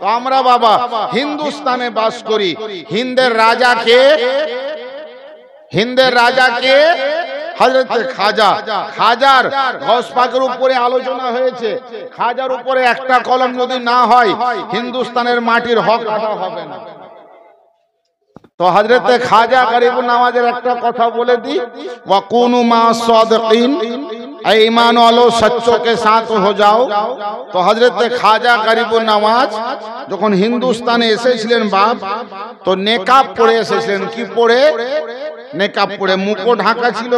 তো আমরা বাবা হিন্দুস্তানে বাস করি। হিন্দের রাজাকে হযরত খাজা। খাজার গৌস পাকের উপরে আলোচনা হয়েছে। খাজার উপরে একটা কলম যদি না হয় হিন্দুস্তানের মাটির হক আদা হবে না। तो हजरत खाजा गरीबुन नवाजेर একটা কথা বলে दी, वकुनु मा सादिकीन, ईमान वालों सच्चों के साथ हो जाओ। तो हजरत खाजा गरीबुन नवाज যখন হিন্দুস্তানে এসেছিলেন বাপ, তো নেকাব পরে এসেছিলেন। কি পরে? নেকাব পরে। মুখও ঢাকা ছিল,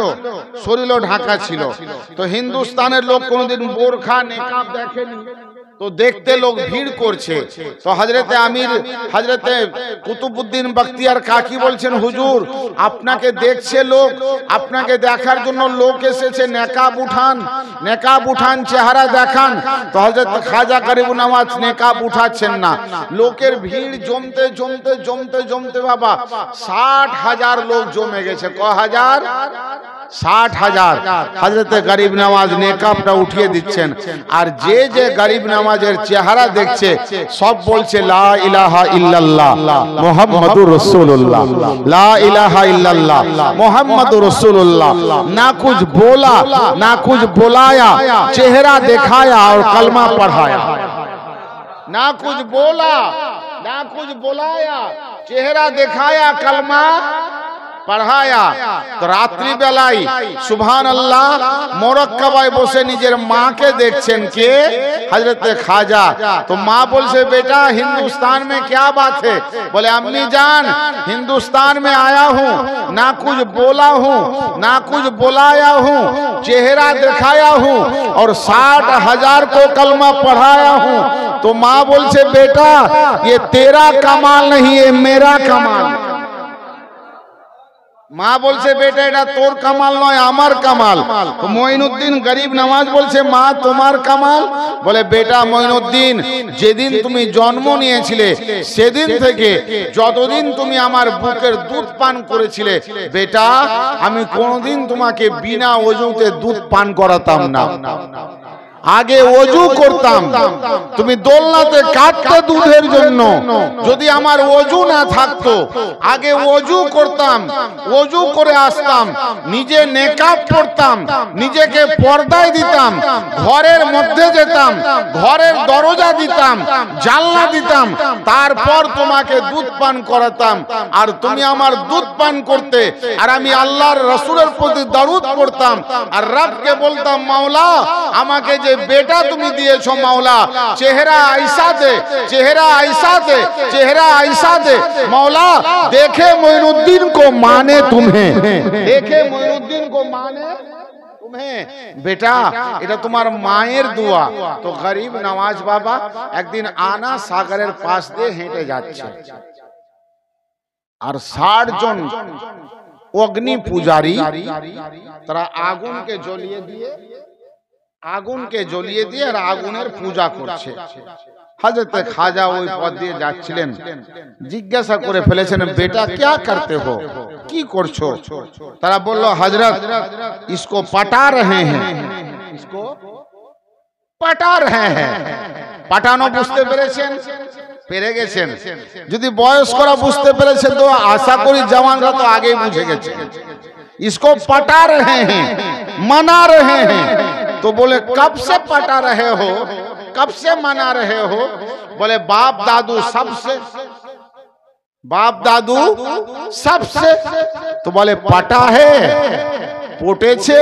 শরীরও ঢাকা ছিল। তো হিন্দুস্তানের লোক কোনোদিন বোরখা নেকাব দেখেনি, तो देखते लोग भीड़ করছে। तो हजरत आमिर हजरत কুতুবউদ্দিন বখতিয়ার কাকি বলছেন, হুজুর আপনাকে দেখছে লোক, আপনাকে দেখার জন্য লোক এসেছে, নেকাব উঠান চেহারা দেখান। তো হযরত খাজা গরিবুন নওয়াজ নেকাব উঠাচ্ছেন না। লোকের ভিড় জমতে বাবা 60,000 লোক জমে গেছে। ক হাজার? 60,000। হযরত গরিব নওয়াজ নেকাবটা উঠিয়ে দিচ্ছেন। আর যে যে গরিব নওয়াজের চেহারা দেখছে সব বলছে লা ইলাহা ইল্লাল্লাহ মুহাম্মাদুর রাসূলুল্লাহ, লা ইলাহা ইল্লাল্লাহ মুহাম্মাদুর রাসূলুল্লাহ। ना कुछ बोला ना कुछ बुलाया, चेहरा दिखाया और कलमा पढ़ाया। ना कुछ बोला ना कुछ बुलाया, चेहरा दिखाया, कलमा पढ़ाया। तो रात्रि बेलाई सुभान अल्लाह मोरक्कबाय बसे निजेर माँ के देखছেন কে? हजरत खाजा। तो माँ बोलছে बेटा हिंदुस्तान में क्या बात है? बोले अम्मी जान हिंदुस्तान में आया हूँ, ना कुछ बोला हूँ ना कुछ बुलाया हूँ, चेहरा दिखाया हूँ और 60,000 को कलमा पढ़ाया हूँ। तो माँ बोलছে बेटा ये तेरा कमाल नहीं, ये मेरा कमाल। মা বলছে বেটা এটা তোর কামাল নয়, আমার কামাল। তো মঈনুদ্দিন গরিব নওয়াজ বলছে মা তোমার কামাল? বলে বেটা মঈনুদ্দিন যেদিন তুমি জন্ম নিয়েছিলে সেদিন থেকে যতদিন তুমি আমার বুকের দুধ পান করেছিলে বেটা, আমি কোনোদিন তোমাকে বিনা ওযুতে দুধ পান করাতাম না। আগে ওযু করতাম, তুমি দোলনাতে কাটতে দুধের জন্য। যদি আমার ওযু না থাকতো আগে ওযু করতাম, ওযু করে আসতাম, নিজে নেকাব পরতাম, নিজেকে পর্দায় দিতাম, ঘরের মধ্যে যেতাম, ঘরের দরজা দিতাম, জানলা দিতাম, তারপর তোমাকে দুধ পান করাতাম। আর তুমি আমার দুধ পান করতে আর আমি আল্লাহর রাসূলের প্রতি দরুদ পড়তাম আর রবকে বলতাম মাওলা আমাকে যে बेटा तुम्हें दिएছো मौला, चेहरा ऐसा दे, चेहरा ऐसा दे, चेहरा ऐसा दे मौला, देखे मोइनुद्दीन को माने तुम्हें, देखे मोइनुद्दीन को माने तुम्हें। बेटा এটা তোমার মায়ের দোয়া। তো গরিব নওয়াজ বাবা একদিন আনা সাগরের পাশ দিয়ে হেঁটে যাচ্ছে আর 60 জন অগ্নি পূজারী তারা আগুনকে জ্বলিয়ে দিয়ে আর আগুনের পূজা করছে। হযরত খাজা ওই পথ দিয়ে যাচ্ছিলেন, জিজ্ঞাসা করে ফেলেছেন বেটা क्या करते हो, কি করছো? তারা বলল হযরত इसको पटा रहे हैं, इसको पटा रहे हैं। পাটানো বুঝতে পেরেছেন? পেরে গেছেন। যদি বয়স্করা বুঝতে পেরেছে তো আশা করি জওয়ানরা তো আগেই বুঝে গেছে। इसको पटा रहे हैं, मना रहे हैं। तो बोले कब से पटा रहे हो, कब से मना रहे हो? बोले बाप दादू सबसे, बाप दादू सबसे। तो बोले पटा है, पोटेছে?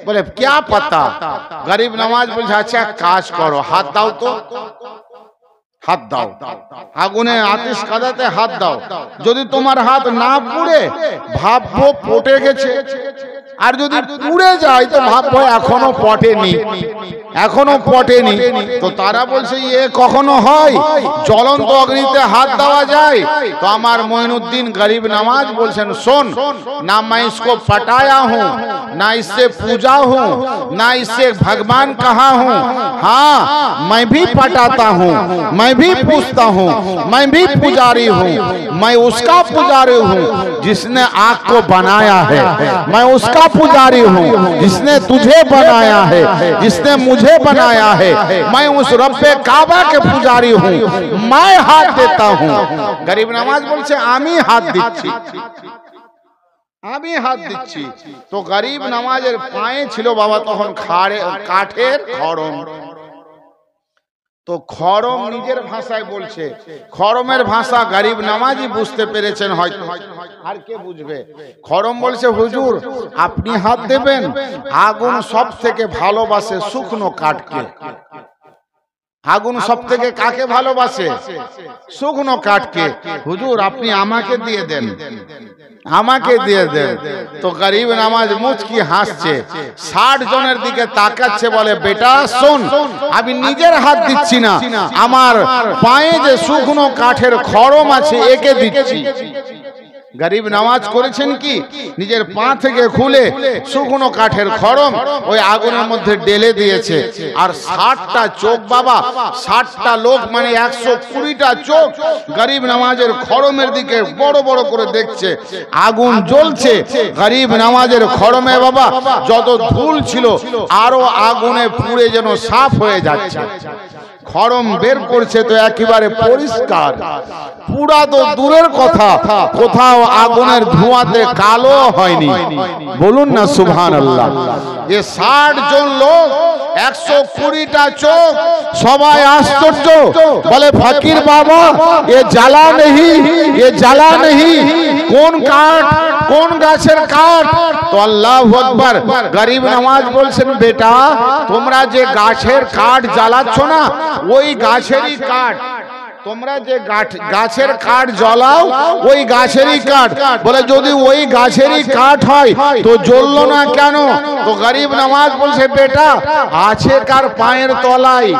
बोले क्या पता। गरीब नवाज बोले अच्छा काज करो, हाथ दाओ तो, हाथ दाओ, আগুনে আতিশ কাদাতে হাত দাও। যদি তোমার হাত না পুড়ে ভাববো পটে গেছে, আর যদি পুড়ে যায় তো ভাববো এখনো পটেনি, এখনো পটেনি। তো তারা বলছে এ কখনো হয়, জ্বলন্ত অগ্নিতে হাত দেওয়া যায়? তো আমার মঈনুদ্দিন গরিব নওয়াজ বলছেন শোন না, मैं इसको पटाया हूँ ना इससे पूजा हूँ ना इससे भगवान कहा हूँ। हाँ मैं भी पटाता हूँ, मैं भी पूछता हूँ, मैं भी पुजारी हूँ। मैं उसका पुजारी हूँ जिसने आग को बनाया है, मैं उसका उसका पुजारी हूँ जिसने तुझे बनाया है, जिसने मुझे बनाया है। मैं उस रब्बे काबा के पुजारी हूँ, मैं हाथ देता हूँ। गरीब नवाज बोलছে আমি হাত দিচ্ছি, আমি হাত দিচ্ছি। তো গরিব নামাজের পায়ে ছিল বাবা তখন কাঠের খড়ম। তো খড়ম নিজের ভাষায় বলছে, খড়মের ভাষা গরিব নামাজি বুঝতে পেরেছেন হয়তো, আর কে বুঝবে। খড়ম বলছে হুজুর আপনি হাত দেবেন, আগুন সব থেকে ভালোবাসে শুকনো কাঠকে। আগুন সব থেকে কাকে ভালোবাসে? শুকনো কাঠকে। হুজুর আপনি আমাকে দিয়ে দেন, আমাকে দিয়ে দেন। তো গরিব নামাজ মুচকি হাসছে, 60 জনের দিকে তাকাচ্ছে, বলে বেটা শোন, আমি নিজের হাত দিচ্ছি না, আমার পায়ে যে শুকনো কাঠের খড়ম আছে একে দিচ্ছি। গরিব নামাজ করেছেন কি, নিজের পা থেকে খুলে শুকনো কাঠের খড়ম ওই আগুনের মধ্যে ঢেলে দিয়েছে। আর 60টা চোখ বাবা, 60টা লোক মানে 120টা চোখ গরিব নামাজের খড়মের দিকে বড় বড় করে দেখছে। আগুন জ্বলছে, গরিব নামাজের খড়মে বাবা যত ধুল ছিল আরো আগুনে পুড়ে যেন সাফ হয়ে যাচ্ছে। খড়ম বের করছে তো একেবারে পরিষ্কার, পুরা তো দূরের কথা, কোথাও আগুনের ধোঁয়াতে কালো হয়নি। বলুন না সুবহানাল্লাহ। যে 60 জন লোক, 120টা চোখ, সবাই আশ্চর্য, বলে ফকির বাবা এ জ্বালা নেই, এ জ্বালা নেই, কোন কাঠ, কোন গাছের কাঠ? তো আল্লাহু আকবার। গরিব নামাজ বলছেন বেটা তোমরা যে গাছের কাঠ জ্বালাচ্ছ না ওই গাছেরই কাঠ, তোমরা যে গাছের কাঠ জ্বলাও ওই গাছেরই কাঠ। বলে যদি ওই গাছেরই কাঠ হয় তো জ্বললো না কেন? তো গরিব নামাজ বলছে বেটা আছে কার পায়ের তলায়,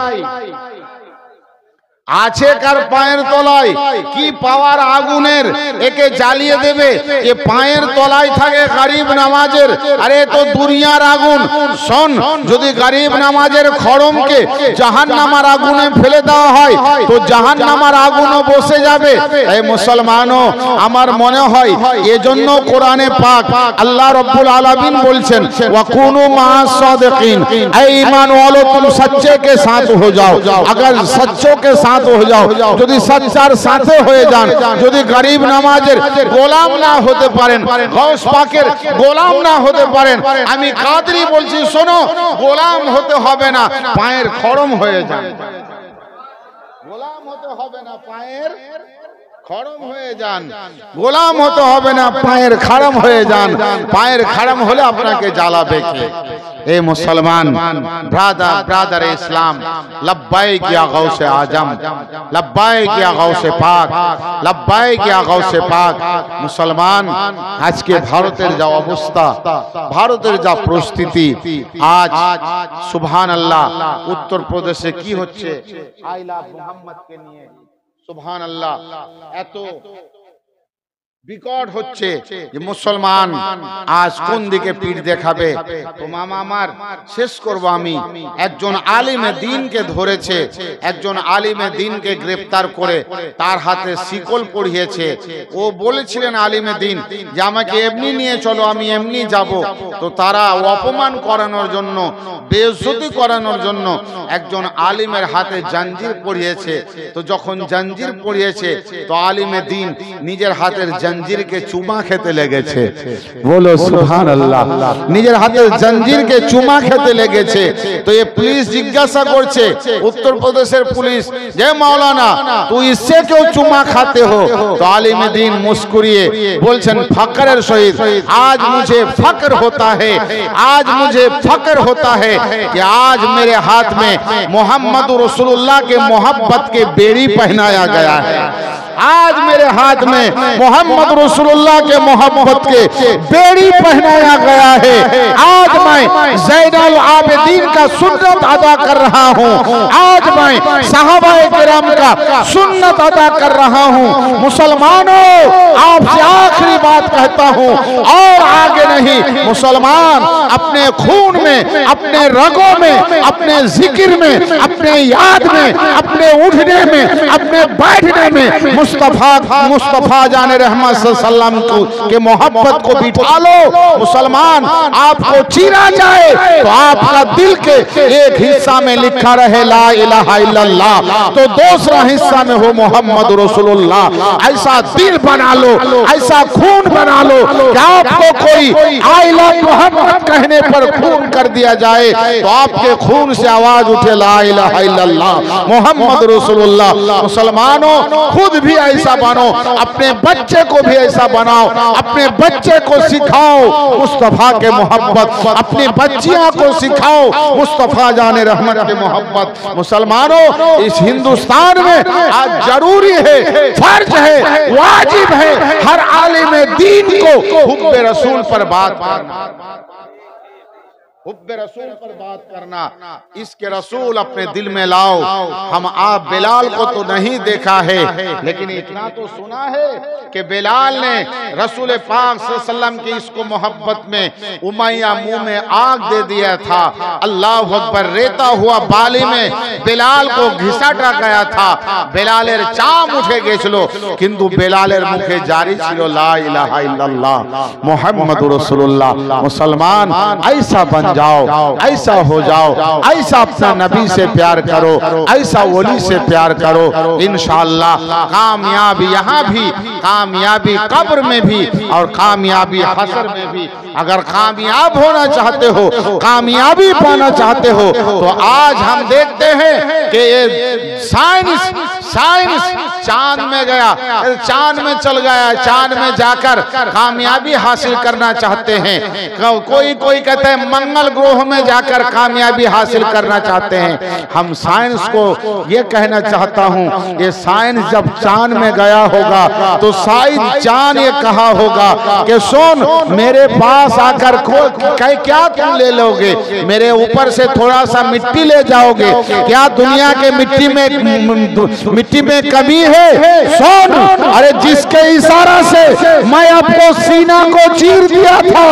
আছে কার পায়ের তলায়, কি পাওয়ার আগুনের একে জ্বালিয়ে দেবে? এ পায়ের তলায় থাকে গরিব নামাজের। আরে তো দুনিয়ার আগুন। শোন, যদি গরিব নামাজের খড়মকে জাহান্নামের আগুনে ফেলে দেওয়া হয় তো জাহান্নামের আগুনও বসে যাবে। এই মুসলমানও আমার মনে হয় এজন্য কোরআনে পাক আল্লাহ রাব্বুল আলামিন বলছেন ওয়াকুনু মা'আস সাদিকিন, এই ঈমান वालों तुम सच्चे के साथ हो जाओ। अगर सच्चों के साथ हो जाओ, যদি সচ্চার সাথে হয়ে যান, যদি গরিব নামাজের গোলাম না হতে পারেন, গাউস পাকের গোলাম না হতে পারেন, আমি কাদরি বলছি শোনো, গোলাম হতে হবে না, পায়ের খড়ম হয়ে যান। গোলাম হতে হবে না, পায়ের খড়ম হয়ে যান। গোলাম হতে হবে না, পায়ের খড়ম হয়ে যান। পায়ের খড়ম হলে আপনাকে জ্বালাবে কে? ए मुसलमान ब्रादर इस्लाम, लब्बाइक या गौसे आजम, लब्बाइक या गौसे पाक, लब्बाइक या गौसे पाक। मुसलमान आज के भारतेर जा अवस्था, भारतेर जा परिस्थिति, आज सुभान अल्लाह उत्तर प्रदेशे की होच्छे आई लाभ मुहम्मद के निये, सुभान अल्लाह एत বিকট হচ্ছে যে মুসলমান আজ কোন দিকে পিঠ দেখাবে। তো মামা আমার শেষ করব আমি, একজন আলিমে দ্বীনকে ধরেছে, একজন আলিমে দ্বীনকে গ্রেফতার করে তার হাতে শিকল পরিয়েছে। ও বলেছিলেন আলিমে দ্বীন যে আমাকে এমনি নিয়ে চলো, আমি এমনি যাব। তো তারা অপমান করানোর জন্য, বেইজ্জতি করানোর জন্য একজন আলিমের হাতে জাঞ্জির পরিয়েছে। তো যখন জাঞ্জির পরিয়েছে তো আলিমে দ্বীন নিজের হাতের जंजीर के चुमा खेते लेगे छे। बोलो सुभान अल्लाह। निजेर हाथेर जंजीर के चुमा खेते लेगे छे। तो ये पुलिस जिज्ञासा करछे, उत्तर प्रदेशेर पुलिस, जे मौलाना तू इससे क्यों चुमा खाते हो? तो आलिम दीन मुस्कुरिए बोलछेन फक्रेर सहित आज मुझे फक्र होता है, आज मुझे फक्र होता है कि आज मेरे हाथ में मोहम्मद रसूलुल्लाह के मोहब्बत के बेड़ी पहनाया गया है। आज मेरे हाथ में मोहम्मद रसूलुल्लाह के मोहब्बत के बेड़ी पहनाया गया है। आज मैं ज़ैनुल आबिदीन का सुन्नत अदा कर रहा हूँ, आज मैं सहाबाए किराम का सुन्नत अदा कर रहा हूँ। मुसलमानों आपसे आखिरी बात कहता हूँ और आगे नहीं, मुसलमान अपने खून में, अपने रगों में, अपने जिक्र में, अपने याद में, अपने उठने में, अपने बैठने में मुस्तफा जाने रहमत सल्लल्लाहु अलैहि वसल्लम के मोहब्बत को बिठा लो। मुसलमान, आपको चीरा जाए तो आपका दिल के एक हिस्सा में लिखा रहे ला इलाहा इल्लल्लाह, तो दूसरा हिस्सा में हो मोहम्मद रसूलुल्लाह। ऐसा दिल बना लो, ऐसा खून बना लो कि आपको कोई आई लव मोहम्मद कहने पर खून कर दिया जाए तो आपके खून से आवाज उठे ला इलाहा इल्लल्लाह मोहम्मद रसूलुल्लाह। मुसलमानों, खुद भी ऐसा बनो, अपने बच्चे को भी ऐसा बनाओ, अपने बच्चे को सिखाओ मुस्तफा के मोहब्बत, अपनी बच्चियां को सिखाओ मुस्तफा जाने रहमत के मोहब्बत। मुसलमानों, इस हिंदुस्तान में आज जरूरी है, फर्ज है, वाजिब है हर आलिम दीन को हुब्बे रसूल पर बात करना, हुब्बे रसूल पर बात करना। इसके रसूल अपने दिल में लाओ। हम आप बिलाल को तो नहीं देखा है, लेकिन इतना तो सुना है कि बिलाल ने रसूल पाक सल्लल्लाहु अलैहि वसल्लम की इसको मोहब्बत में उमैया मुंह में आग दे दिया था। अल्लाह अकबर। रेता हुआ बाली में बिलाल को घिसाटा गया था। बिलालेर चाम उठे गेछलो, किंतु बिलालेर मुखे जारी छिलो ला इलाहा इल्लल्लाह मुहम्मदुर रसूलुल्लाह। मुसलमान, ऐसा बन जाओ, ऐसा हो जाओ, ऐसा अपना नबी से प्यार करो, ऐसा वली से प्यार करो। इंशाअल्लाह कामयाबी यहाँ भी, कामयाबी कब्र में भी और कामयाबी हशर में भी। अगर कामयाब होना चाहते हो, कामयाबी पाना चाहते हो, तो आज हम देखते हैं कि ये साइंस चांद में गया, चांद में चल गया, चांद में जाकर कामयाबी हासिल करना चाहते हैं। कोई कहते हैं मंगल ग्रह में जाकर कामयाबी हासिल करना चाहते हैं। हम साइंस को ये कहना चाहता हूँ, ये साइंस जब चांद में गया होगा तो शायद चांद ये कहा होगा कि सुन, मेरे पास आकर क्या तुम ले लोगे, मेरे ऊपर से थोड़ा सा मिट्टी ले जाओगे, क्या दुनिया के मिट्टी में कमी है? सुन, अरे जिसके इशारा से मैं आपको सीना को चीर दिया था,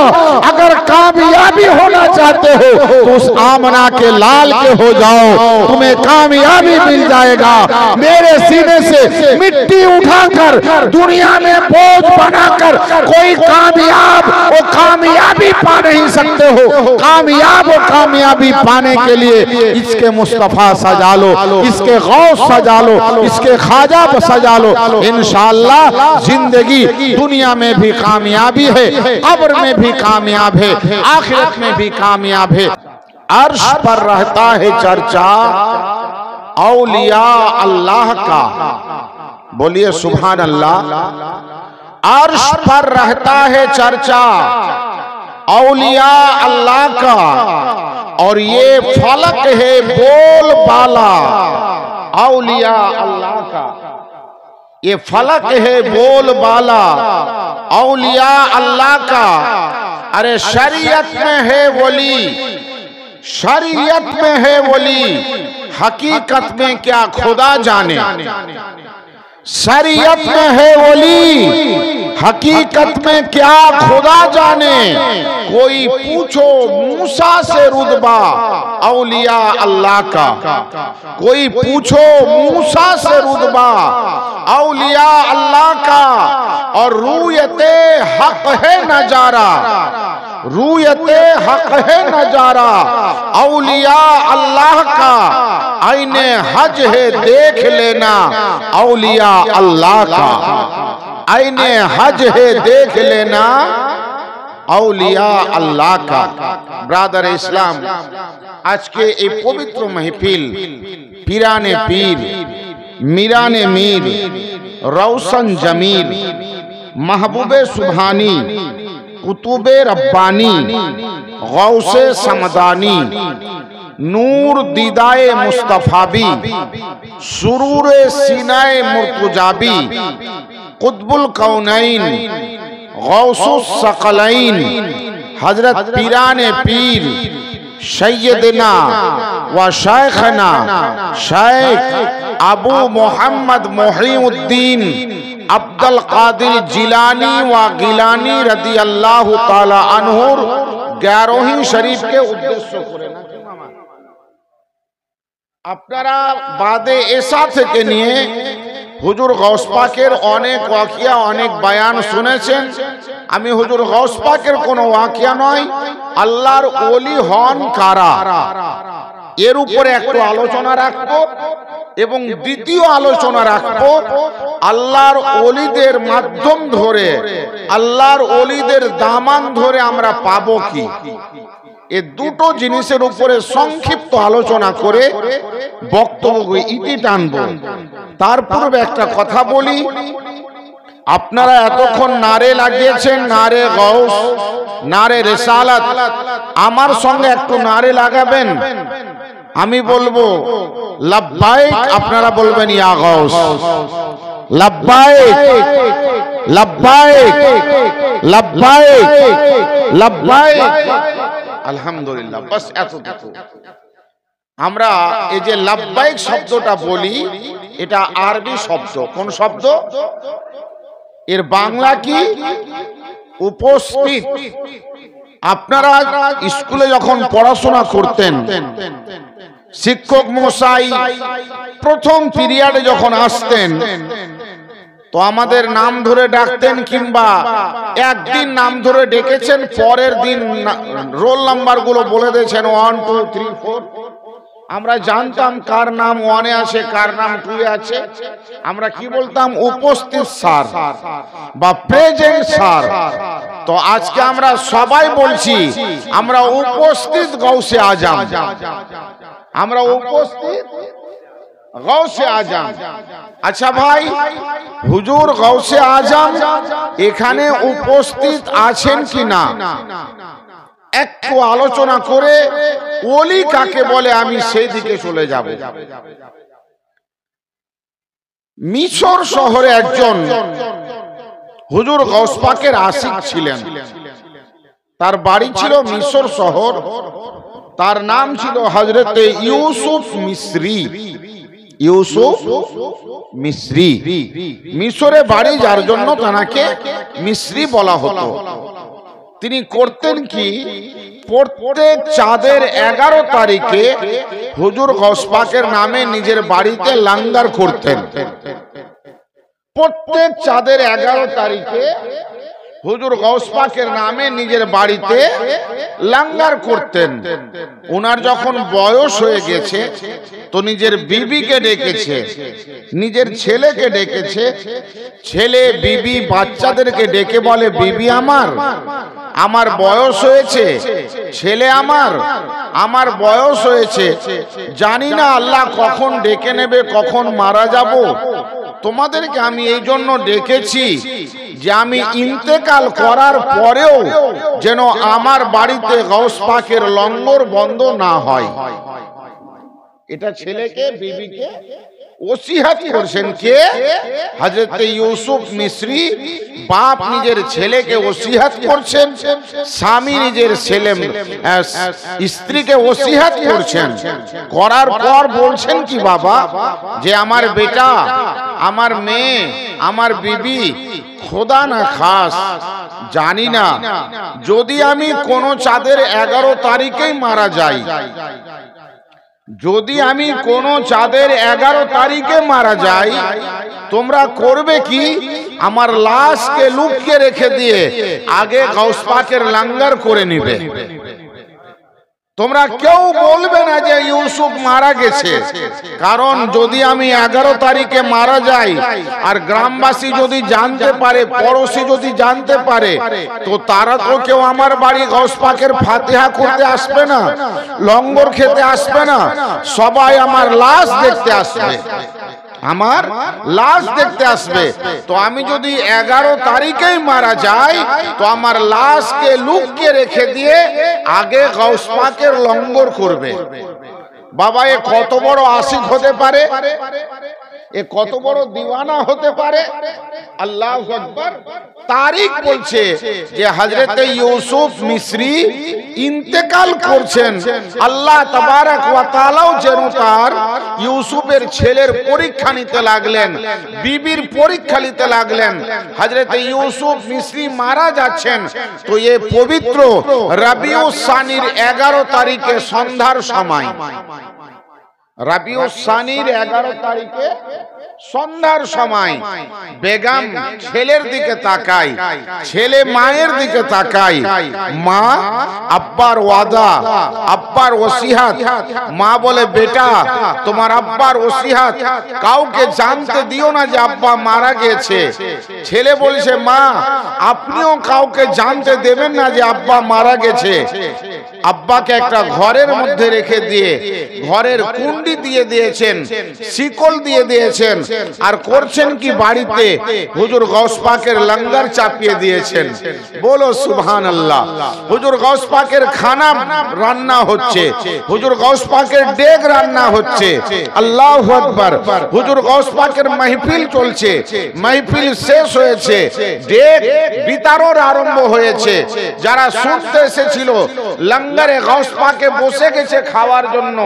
अगर कामयाबी होना चाहते हो तो उस आमना के लाल के हो जाओ, तुम्हें कामयाबी मिल जाएगा। मेरे सीने से मिट्टी उठाकर दुनिया में बोझ बनाकर कोई कामयाबी पा नहीं सकते हो। कामयाबी पाने के लिए इसके मुस्तफा सजा लो, इसके गौस सजा लो, इसके ख्वाजा सजा लो। इंशाअल्लाह जिंदगी दुनिया में भी कामयाबी है, कब्र में भी कामयाब है, आखिरत में भी कामयाब है। अर्श पर रहता है चर्चा औलिया अल्लाह का, बोलिए सुभान अल्लाह। अर्श पर रहता है चर्चा औलिया अल्लाह का, और ये फलक है बोल बाला औलिया अल्लाह का। ये फलक है बोल बाला औलिया अल्लाह का। अरे शरीयत में है वली, शरीयत में है वली, हकीकत में क्या खुदा जाने। शरीयत में है वली, हकीकत में क्या खुदा जाने। कोई पूछो मूसा से रुतबा औलिया अल्लाह का, कोई पूछो मूसा से रुतबा औलिया अल्लाह का। और रूयते हक है नजारा, रूयते हक है नजारा औलिया अल्लाह का। आईने हज है देख लेना औलिया अल्लाह का, आईने हज है देख लेना औलिया अल्लाह का। ब्रादर इस्लाम, आज के ये पवित्र महफिल पीराने पीर, मीराने मीर, रोशन जमील, महबूबे सुभानी, कुतुबे रब्बानी, गौसे समदानी, नूर दीदाए मुस्तफाबी, सुरूरे सीनाए मुर्तजाबी, कुतुबुल कौनैन, गौसुस सकलैन, हजरत पीराने पीर सैयदना व शेखना शेख अबू मोहम्मद मोहिउद्दीन अब्दुल कादिर जिलानी व गिलानी रदी अल्लाह ताला अन्हुर 11वीं शरीफ के उद्देश्य করে না আপনারা বাদে এসা থেকে নিয়ে হুজুর গাউস পাকের অনেক ওয়াকিয়া অনেক বয়ান শুনেছেন। আমি হুজুর গাউস পাকের কোনো ওয়াকিয়া নয়, আল্লাহর ওলি হন কারা এর উপরে একটু আলোচনা রাখবো এবং দ্বিতীয় আলোচনা রাখবো আল্লাহর ওলিদের মাধ্যম ধরে, আল্লাহর ওলিদের দামান ধরে আমরা পাবো কি। এই দুটো জিনিসের উপরে সংক্ষিপ্ত আলোচনা করে বক্তব্য ইতি টানবো। তার পূর্বে একটা কথা বলি, আপনারা এতক্ষণ নারে লাগিয়েছেন, নারে গাউস, নারে রিসালাত, আমার সঙ্গে একটু নারে লাগাবেন। আমি বলবো লাব্বাইক, আপনারা বলবেন ইয়া গাউস। লাব্বাইক লাব্বাইক লাব্বাইক লাব্বাইক। আলহামদুলিল্লাহ, বাস এতটুকু। আমরা এই যে লাব্বাইক শব্দটা বলি, এটা আরবি শব্দ। কোন শব্দ? এর বাংলা কি? উপস্থিত। আপনারা স্কুলে যখন পড়াশোনা করতেন, শিক্ষক মশাই প্রথম পিরিয়ডে যখন আসতেন তো আমাদের নাম ধরে ডাকতেন, কিংবা একদিন নাম ধরে ডেকেছেন, পরের দিন রোল নাম্বার গুলো বলে দিয়েছেন 1 2 3 4। আমরা জানতাম কার নাম 1 এ আছে, কার নাম 2 এ আছে। আমরা কি বলতাম? উপস্থিত স্যার বা প্রেজেন্ট স্যার। তো আজকে আমরা সবাই বলছি আমরা উপস্থিত গাউসে আজম, আমরা উপস্থিত গাউসে আজম। আচ্ছা ভাই, হুজুর গাউসে আজম এখানে উপস্থিত আছেন কি না একটু আলোচনা করে ওলি কাকে বলে আমি সেই দিকে চলে যাব। মিশর শহরে একজন হুজুর গাউস পাকের আশিক ছিলেন। তার বাড়ি ছিল মিশর শহর। তার নাম ছিল হযরতে ইউসুফ মিসরি। ইউসুফ মিসরি, মিশরে বাড়ি, যার জন্য তাকে মিসরি বলা হতো। তিনি করতেন কি? প্রত্যেক চাঁদের 11 তারিখে হুজুর গাউস পাকের নামে নিজের বাড়িতে লঙ্গর করতেন। প্রত্যেক চাঁদের 11 তারিখে হুজুর গাউস পাকের নামে নিজের বাড়িতে লঙ্গর করতেন। ওনার যখন বয়স হয়ে গেছে তো নিজের বিবিকে ডেকেছে, নিজের ছেলেকে ডেকেছে। ছেলে বিবি বাচ্চাদেরকে ডেকে বলে, বিবি আমার, আমার বয়স হয়েছে, ছেলে আমার বয়স হয়েছে, জানি না আল্লাহ কখন ডেকে নেবে, কখন মারা যাব। তোমাদেরকে আমি এই জন্য ডেকেছি যে আমি ইন্তেকাল করার পরেও যেন আমার বাড়িতে গাউস পাকের লঙ্গর বন্ধ না হয়। এটা ছেলেকে বিবিকে ওসিয়াত করছেন কে? হযরত ইউসুফ মিসরি বাপ নিজের ছেলেকে ওসিয়াত করছেন, স্বামী নিজের ছেলে স্ত্রীকে ওসিয়াত করছেন। করার পর বলছেন কি, বাবা, যে আমার বেটা, আমার মেয়ে, আমার বিবি, খোদা না খাস, জানি না যদি আমি কোন চাঁদের 11 তারিখেই মারা যাই, যদি আমি কোন চাঁদের 11 তারিখে মারা যাই, তোমরা করবে কি? আমার লাশকে লুকিয়ে রেখে দিয়ে আগে গাউস পাকের লঙ্গর করে নিবে। তোমরা কেউ বলবে না যে ইউসুফ মারা গেছে, কারণ যদি আমি 11 তারিখে মারা যাই আর গ্রামবাসী যদি জানতে পারে, পড়োশি যদি জানতে পারে, তো তারা তো কেউ আমার বাড়ি গাউস পাকের ফাতিহা করতে আসবে না, লঙ্গর খেতে আসবে না, সবাই আমার লাশ দেখতে আসবে, আমার লাশ দেখতে আসবে। তো আমি যদি 11 তারিখেই মারা যাই তো আমার লাশকে লুকিয়ে রেখে দিয়ে আগে গাউস পাকের লঙ্গর করবে। বাবা, এ কত বড় আশিক হতে পারে, এ কত বড় দিওয়ানা হতে পারে। আল্লাহু আকবার। তারিখ বলছে যে হযরতে ইউসুফ মিসরি ইন্তেকাল করছেন। আল্লাহ তাবারক ওয়া তাআলাও যেন তার ইউসুফের ছেলের পরীক্ষা নিতে লাগলেন, বিবির পরীক্ষা নিতে লাগলেন। হযরতে ইউসুফ মিসরি মারা যাচ্ছেন। তো এই পবিত্র রবিউস সানির 11 তারিখে সন্ধ্যার সময়, রাবিউস সানির 11 তারিখে সন্ধ্যার সময় বেগম ছেলের দিকে তাকায়, ছেলে মায়ের দিকে তাকায়। মা আব্বার ওয়াদা, আব্বার ওসিয়াত। মা বলে, বেটা তোমার আব্বার ওসিয়াত কাউকে জানতে দিও না যে আব্বা মারা গেছে। ছেলে বলছে, মা আপনিও কাউকে জানতে দেবেন না যে আব্বা মারা গেছে। আব্বাকে একটা ঘরের মধ্যে রেখে দিয়ে ঘরের কুণ্ডি দিয়ে দিয়েছেন, শিকল দিয়ে দিয়েছেন, আর করছেন কি বাড়িতে হুজুর গাউস পাকের লঙ্গর চাপিয়ে দিয়েছেন। বলো সুবহানাল্লাহ। হুজুর গাউস পাকের খানা রান্না হচ্ছে, হুজুর গাউস পাকের ডেগ রান্না হচ্ছে। আল্লাহু আকবার। হুজুর গাউস পাকের মাহফিল চলছে, মাহফিল শেষ হয়েছে, ডেগ বিতরণ আরম্ভ হয়েছে। যারা শুনতে এসেছিল লঙ্গরে গাউস পাকে বসে গেছে খাওয়ার জন্য,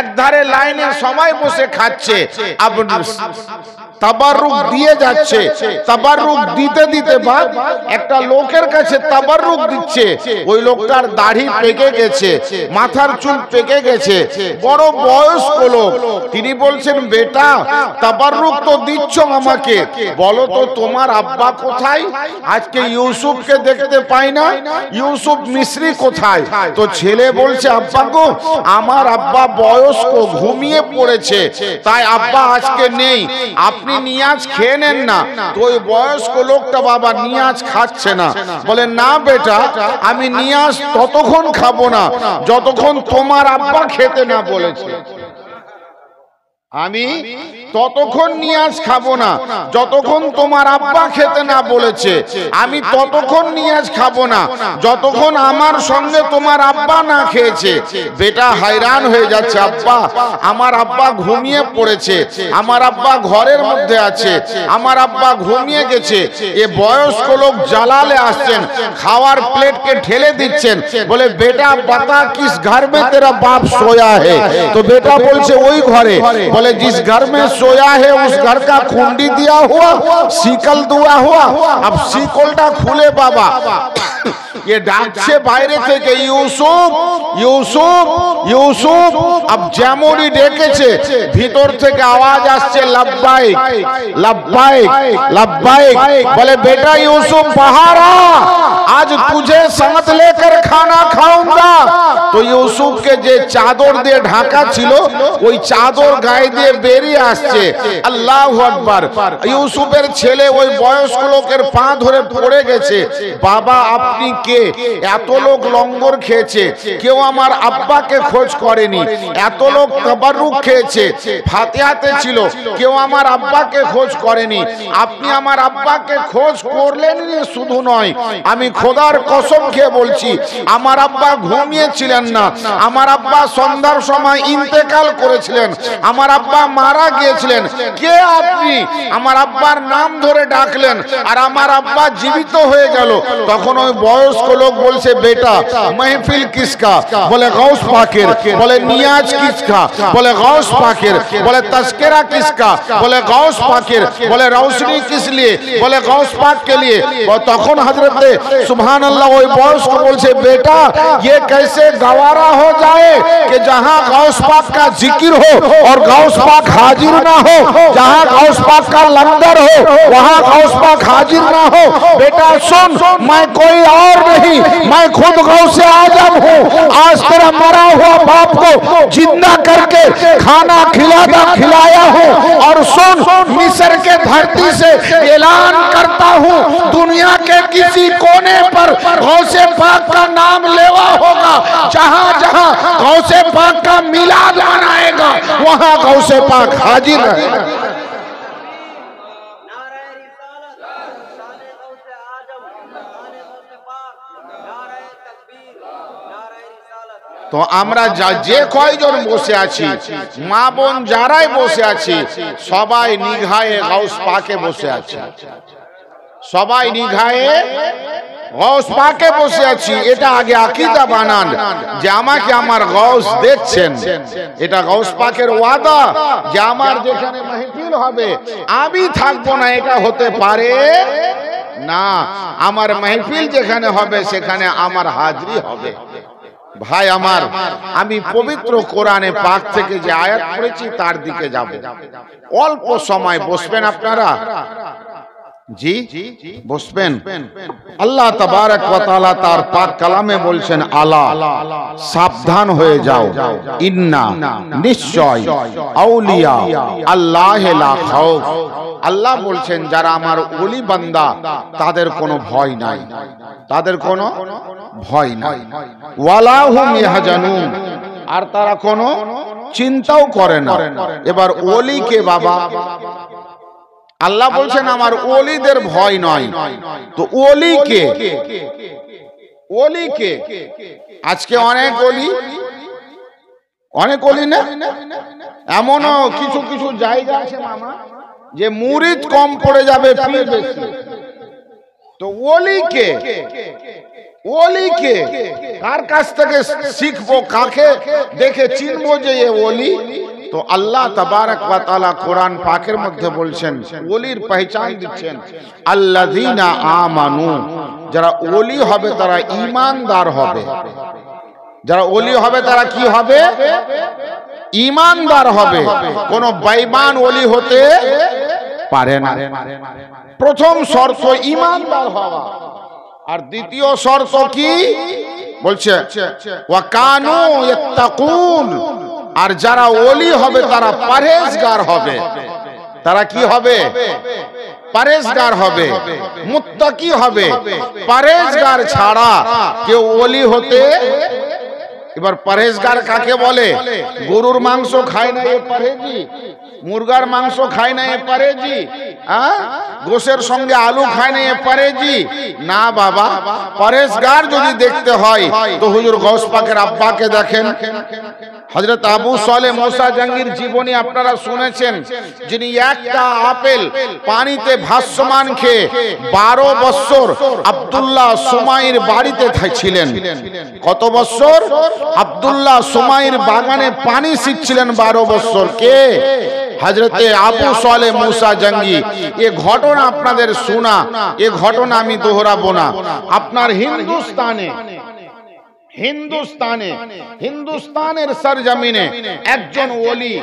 একধারে লাইনে সবাই বসে খাচ্ছে। তাবাররুক দিয়ে যাচ্ছে, তাবাররুক দিতে দিতে বাদ একটা লোকের কাছে তাবাররুক দিচ্ছে। ওই লোকটার দাড়ি পেকে গেছে, মাথার চুল পেকে গেছে, বড় বয়স্ক লোক। তিনি বলছেন, বেটা তাবাররুক তো দিচ্ছ আমাকে, বলো তো তোমার আব্বা কোথায়? আজকে ইউসুফকে দেখতে পাই না, ইউসুফ মিশরি কোথায়? তো ছেলে বলছে, আব্বা গো আমার আব্বা বয়স্ক, ঘুমিয়ে পড়েছে, তাই আব্বা আজকে নেই, আপনি নিয়াজ খেয়ে নেন না। তো ওই বয়স্ক লোকটা বাবা নিয়াজ খাচ্ছে না। বলে, না বেটা আমি নিয়াজ ততক্ষণ খাবো না যতক্ষণ তোমার আব্বা খেতে না বলেছে। আমি ততক্ষণ নিয়াজ খাবো না যতক্ষণ তোমার আব্বা খেতে না বলেছে। আমি ততক্ষণ নিয়াজ খাবো না যতক্ষণ আমার সঙ্গে তোমার আব্বা না খেয়েছে। বেটা হায়রান হয়ে যাচ্ছে, আব্বা আমার আব্বা ঘুমিয়ে পড়েছে, আমার আব্বা ঘরের মধ্যে আছে, আমার আব্বা ঘুমিয়ে গেছে। এ বয়স্ক লোক জালালে আসছেন, খাওয়ার প্লেটকে ঠেলে দিচ্ছেন। বলে, বেটা বাতা কিস ঘর মে তেরা বাপ সোয়া হে? তো বেটা বলছে, ওই ঘরে। बोले, जिस घर में सोया है उस घर का कुंडी दिया हुआ, शिकल दुआ हुआ। अब शिकलটা খুলে বাবা ये ডাকছে বাইরে থেকে, ইউসুফ ইউসুফ ইউসুফ। अब যেমনই ডেকেছে ভিতর থেকে আওয়াজ আসছে, লব্বাইক লব্বাইক লব্বাইক। बोले, बेटा यूसुफ बाहर आ, आज तुझे साथ लेकर खाना खाऊंगा। तो यूसुफ के যে চাদর দিয়ে ঢাকা ছিল ওই চাদর গায়ে দিয়ে বেরিয়ে আসছে। আল্লাহু আকবার। ইউসুফের ছেলে ওই বয়স্ক লোকের পা ধরে পড়ে গেছে, বাবা আপনি কে? এত লোক লঙ্গর খেয়েছে, কেউ আমার আব্বাকে খোঁজ করেনি। এত লোক তাবাররুক খেয়েছে, ফাতিহাতে ছিল, কেউ আমার আব্বাকে খোঁজ করেনি। আপনি আমার আব্বাকে খোঁজ করলেন শুধু নয়, আমি খোদার কসম খেয়ে বলছি আমার আব্বা ঘুমিয়েছিলেন না, আমার আব্বা সন্ধ্যার সময় ইন্তেকাল করেছিলেন, আমার আব্বা মারা গিয়েছিলেন। কে আপনি? আমার আব্বার নাম ধরে ডাকলেন আর আমার আব্বা জীবিত হয়ে গেল। তখন ওই বয়স্ক লোক বলছে, বেটা महफिल किसका? बोले गौस पाकेर। बोले नियाज किसका? बोले गौस पाकेर। बोले तस्करा किसका? बोले गौस पाकेर। बोले रोशनी किस लिए? बोले गौस पाक के लिए। तखन हजरत सुभान अल्लाह ওই বয়স্ক বলছে, बेटा ये कैसे गवारा हो जाए कि जहां गौस पाक का जिक्र हो और गौस पाक हाजिर ना हो, जहां गौस पाक का लंगर हो वहां गौस पाक हाजिर ना हो। बेटा सुन, मैं कोई और नहीं, मैं खुद गौसे आजम हूँ। आज तेरा मरा हुआ बाप को जिंदा करके खाना खिलाया हूँ। और सुन, मिस्र के धरती से ऐलान करता हूँ, दुनिया के किसी कोने पर गौसे पाक का नाम लेवा होगा, जहाँ जहाँ गौसे पाक का मिलाद मनाएगा वहाँ गौसे पाक हाजिर रहेगा। তো আমরা যে কয়জন বসে আছি, মা বোন যারাই বসে আছি, সবাই নিগাহে গাউস পাকে বসে আছি, সবাই নিগাহে গাউস পাকে বসে আছি। এটা আগে আকীদা বানান যে আমাকে আমার গাউস দেখছেন, এটা গাউস পাকের ওয়াদা যে আমার যেখানে মাহফিল হবে আমি থাকবো না, এটা হতে পারে না। আমার মাহফিল যেখানে হবে সেখানে আমার হাজিরি হবে। ভাই আমার, আমি পবিত্র কোরআনে পাক থেকে যে আয়াত পড়েছি তার দিকে যাব। অল্প সময় বসবেন আপনারা, জি বসবেন। আল্লাহ তাবারক ওয়া তাআলা তার পাক কালামে বলছেন, আলা সাবধান হয়ে যাও, ইন্না নিশ্চয়, আউলিয়া আল্লাহ লা খাউফ, আল্লাহ বলছেন যারা আমার ওলি বান্দা তাদের কোনো ভয় নাই, তাদের কোনো ভয় নাই, ওয়ালা হুম ইয়াহজানুন, আর তারা কোনো চিন্তাও করে না। এবার ওলি কে বাবা? আল্লাহ বলছেন আমার ওলিদের ভয় নয়। তো ওলি কে? ওলি কে? আজকে অনেক ওলি না, এমনও কিছু কিছু জায়গা আছে মামা যে মুরিদ কম পড়ে যাবে, পীর বেশি। তো ওলি কে? ওলি কে? কার কাছ থেকে শিখবো, কাকে দেখে চিনবো যে এ ওলি? তো আল্লাহ তাবারক ওয়া তাআলা কোরআন পাকের মধ্যে বলছেন, ওলির পহচান দিচ্ছেন, আল্লাযীনা আমানু, যারা ওলি হবে তারা ঈমানদার হবে। যারা ওলি হবে তারা কি হবে? ঈমানদার হবে। কোন বেঈমান ওলি হতে পারে না। প্রথম শর্ত ঈমানদার হওয়া, আর দ্বিতীয় শর্ত কি বলছে? ওয়া কানু ইয়াত্তাকুন, আর যারা ওলি হবে তারা পরহেজগার হবে। তারা কি হবে? পরহেজগার হবে, মুত্তাকি হবে। পরহেজগার ছাড়া কেউ ওলি হতে। এবার পরহেজগার কাকে বলে? গরুর মাংস খায় না এ পরহেজি, মুরগার মাংস খায় না এ পরহেজি, গোশের সঙ্গে আলু খায় না এ পরহেজি না বাবা। পরহেজগার যদি দেখতে হয় তো হুজুর গৌস পাকের আব্বাকে দেখেন, হযরত আবু সালেহ মুসা জাঙ্গির জীবনী আপনারা শুনেছেন, যিনি একটা আপেল পানিতে ভাসমান খেয়ে 12 বছর আব্দুল্লাহ সুমাইর বাড়িতে ছিলেন। কত বছর? আব্দুল্লাহ সুমাইর বাগানে পানি শিখছিলেন 12 বছর। কে? হযরতে আবু সালেহ মুসা জাঙ্গি। এ ঘটনা আপনাদের শোনা, এ ঘটনা আমি দোহরাবো না। আপনার হিন্দুস্তানের সরজমিনে একজন ওলি,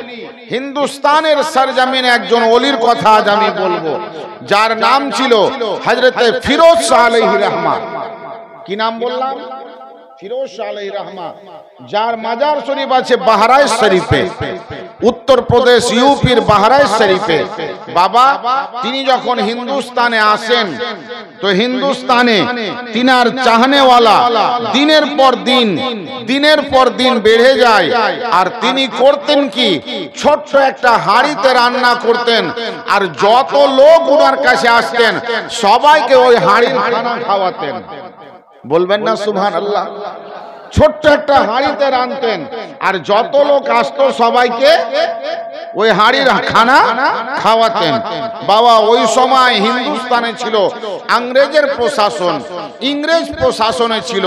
হিন্দুস্তানের সরজমিনে একজন ওলির কথা আজ আমি বলবো, যার নাম ছিল হযরতে ফিরোজ শাহ আলাইহির রহমান। কি নাম বললাম? ফিরোজ শাহ আলাইহির রহমান, যার মাজার শরীফ আছে বাহরাইচ শরীফে, উত্তর প্রদেশ ইউপির বাহরাইচ শরীফে। বাবা তিনি যখন হিন্দুস্তানে আসেন তো হিন্দুস্তানে তিনার চাহনেওয়ালা দিনের পর দিন বেড়ে যায়। আর তিনি করতেন কি, ছোট্ট একটা হাঁড়িতে রান্না করতেন, আর যত লোক ওনার কাছে আসতেন সবাইকে ওই হাঁড়ির খানা খাওয়াতেন। বলবেন না সুবহানাল্লাহ? ছোট্ট একটা হাঁড়িতে রাঁধতেন, আর যত লোক আসতো সবাইকে ওই হাঁড়ির খানা খাওয়াতেন। বাবা ওই সময় হিন্দুস্তানে ছিল ইংরেজের প্রশাসন, ইংরেজ প্রশাসনে ছিল।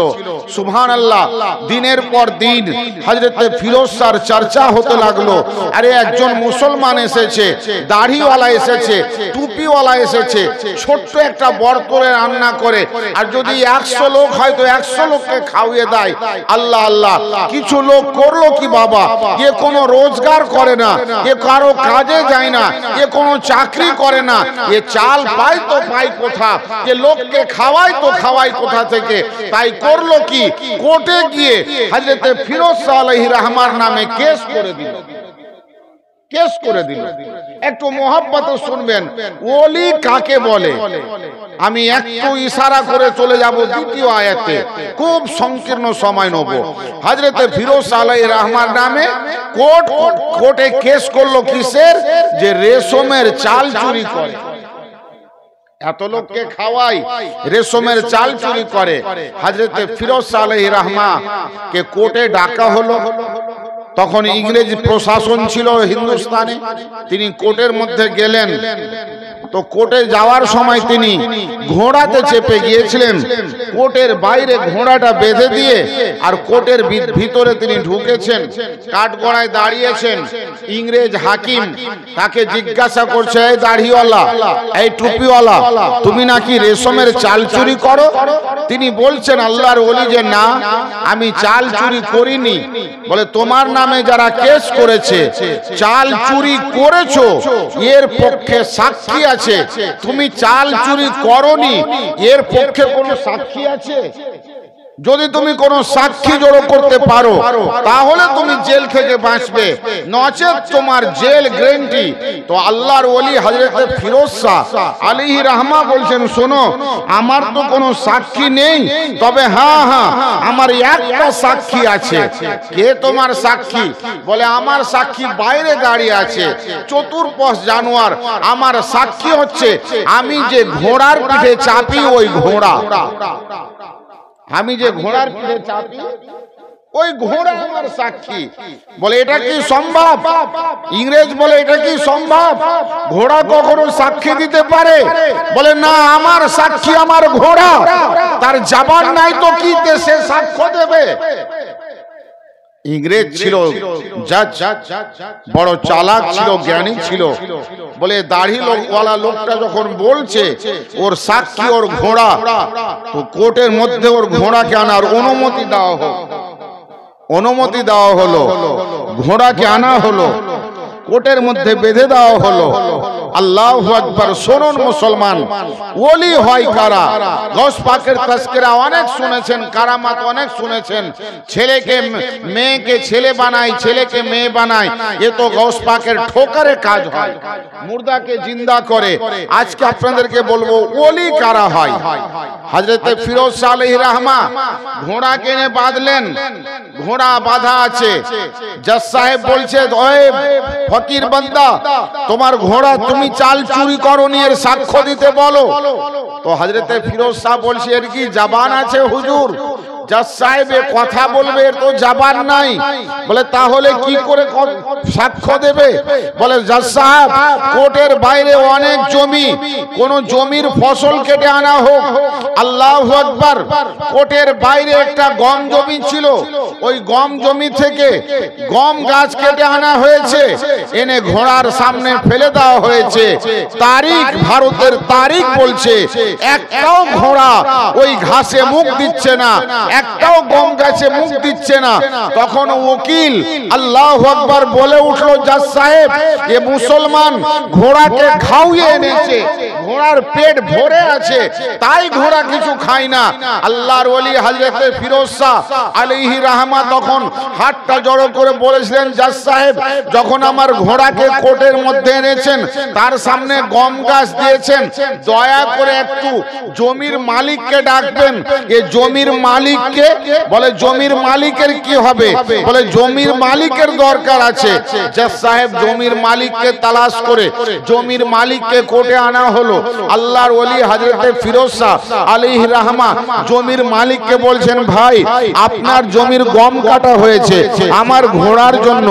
সুবহানাল্লাহ। দিনের পর দিন হযরতে ফিরোজ শাহর চর্চা হতে লাগলো। আরে একজন মুসলমান এসেছে, দাড়িওয়ালা এসেছে, টুপিওয়ালা এসেছে, ছোট্ট একটা বর্তনে রান্না করে, আর যদি 100 লোক হয় তো 100 লোককে খাওয়িয়ে দেয়। আল্লাহ আল্লাহ। কিছু লোক করলো কি বাবা, এ কোনো রোজগার করে না, এ কারো কাজে যায় না, এ কোনো চাকরি করে না, এ চাল পায় তো পায় কোথা, এ লোককে খাওয়ায় তো খাওয়ায় কোথা থেকে। তাই করলো কি, কোর্টে গিয়ে হযরতে ফিরোজ শাহ আলাইহির রহমান নামে কেস করে দিল। একটু মোহাব্বতে শুনবেন, ওলি কাকে বলে। আমি একটু ইশারা করে চলে যাব দ্বিতীয় আয়াতে, খুব সংকীর্ণ সময় নেব। হযরতে ফিরোজ শাহ আলাইহির রহমান নামে কোর্টে কেস করলো কিসের? যে রেশমের চাল চুরি করে। এত লোককে খাওয়াই, রেশমের চাল চুরি করে। হযরতে ফিরোজ শাহ আলাইহির রহমান কে কোর্টে ডাকা হলো। তখন ইংরেজ প্রশাসন ছিল হিন্দুস্তানে। তিনি কোর্টের মধ্যে গেলেন, তো কোর্টে যাওয়ার সময় তিনি ঘোড়াতে চেপে গিয়েছিলেন। কোর্টের বাইরে ঘোড়াটা বেঁধে দিয়ে আর কোর্টের ভিতরে তিনি ঢুকেছেন, কাঠগড়ায় দাঁড়িয়েছেন। ইংরেজ হাকিম তাকে জিজ্ঞাসা করছে, এই দাড়িওয়ালা, এই টুপিওয়ালা, তুমি নাকি রেশমের চাল চুরি করো? তিনি বলছেন আল্লাহর ওলি যে না, আমি চাল চুরি করিনি। বলে তোমার নামে যারা কেস করেছে চাল চুরি করেছো, এর পক্ষে সাক্ষী আছে। তুমি চাল চুরি করোনি, এর পক্ষে কোনো সাক্ষী আছে? যদি তুমি কোনো সাক্ষী জড়ো করতে পারো তাহলে তুমি জেল থেকে বাঁচবে, নচেত তোমার জেল গ্যারান্টি। তো আল্লাহর ওলি হযরত ফিরোজ শাহ আলাইহি রাহমা বলছেন, শোনো, আমার তো কোনো সাক্ষী নেই, তবে হ্যাঁ হ্যাঁ আমার একটা সাক্ষী আছে। কে তোমার সাক্ষী? বলে আমার সাক্ষী বাইরে দাঁড়িয়ে আছে, চতুর্পশ জানোয়ার। আমার সাক্ষী হচ্ছে আমি যে ঘোড়ার পিঠে চাপি, ওই ঘোড়া, আমি যে ঘোড়ার পিঠে চাপি ওই ঘোড়া আমার সাক্ষী। বলে এটা কি সম্ভব? ইংরেজ বলে এটা কি সম্ভব? ঘোড়া কখনো সাক্ষী দিতে পারে? বলে না, আমার সাক্ষী আমার ঘোড়া, তার জবান নাই তো কি সে সাক্ষ্য দেবে? ইংরেজ ছিল জাজ, বড় চালাক ছিল, জ্ঞানী ছিল। বলে দাড়ি লোকওয়ালা লোকটা যখন বলছে ওর সাক্ষী ওর ঘোড়া, তো কোর্টের মধ্যে ওর ঘোড়াকে আনার অনুমতি দেওয়া হোক। অনুমতি দেওয়া হলো, ঘোড়াকে আনা হলো, কোর্টের মধ্যে বেঁধে দেওয়া হলো। আল্লাহু আকবার। শুনুন মুসলমান, ওলি হয় কারা? গৌস পাকের তাজকিরা অনেক শুনেছেন, কারামাত অনেক শুনেছেন। ছেলেকে মেয়েকে ছেলে বানায়, ছেলেকে মেয়ে বানায়, এ তো গৌস পাকের ঠোকারে কাজ হয়, মুর্দাকে জিন্দা করে। আজকে আপনাদেরকে বলবো ওলি কারা হয়। হযরত ফিরোজ শাহ আলাইহি রাহমা ঘোড়া কিনে বাঁধলেন, ঘোড়া বাঁধা আছে। জজ সাহেব বলছে, ওই ফকির বান্দা, তোমার ঘোড়া তুমি চাল চুরি করনি, এর সাক্ষ্য দিতে বলো। তো হযরতে ফিরোজ শাহ বলছে, এর কি জবান আছে হুজুর? জজ সাহেব কথা বলবে, এর তো জবান নাই। বলে তাহলে কি করে সাক্ষ্য দেবে? বলে জজ সাহেব, কোর্টের বাইরে অনেক জমি, কোন জমির ফসল কেটে আনা হোক। আল্লাহু আকবার। কোর্টের বাইরে একটা গম জমি ছিল, ওই গম জমি থেকে গম গাছ কেটে আনা হয়েছে, এনে ঘোড়ার সামনে ফেলে দেওয়া হয়েছে। তারিখ, ভারতের তারিখ বলছে একটাও ঘোড়া ওই ঘাসে মুখ দিচ্ছে না, একটাও গম গাছে মুখ দিচ্ছে না। তখন উকিল আল্লাহু আকবার বলে উঠলো, জজ সাহেব, এ মুসলমান ঘোড়াকে খাওয়িয়ে এনেছে, ঘোড়ার পেট ভরে আছে, তাই ঘোড়া কিছু খায় না। আল্লাহর ওলি হযরত ফিরোজ শাহ আলাইহি রাহমা তখন হাতটা জড়ো করে বলেছিলেন, জজ সাহেব, যখন আমার ঘোড়াকে কোর্টের মধ্যে এনেছেন, তার সামনে গম গাছ দিয়েছেন, দয়া করে একটু জমির মালিককে ডাকবেন। এ জমির মালিককে? বলে জমির মালিকের কি হবে? বলে জমির মালিকের দরকার আছে। জজ সাহেব জমির মালিককে তালাশ করে জমির মালিককে কোর্টে আনা হলো। আল্লাহর ওলি হযরত ফিরোজ শাহ আলাইহি রাহমা জমির মালিককে বলছেন, ভাই, আপনার জমির গম কাটা হয়েছে, আমার ঘোড়ার জন্য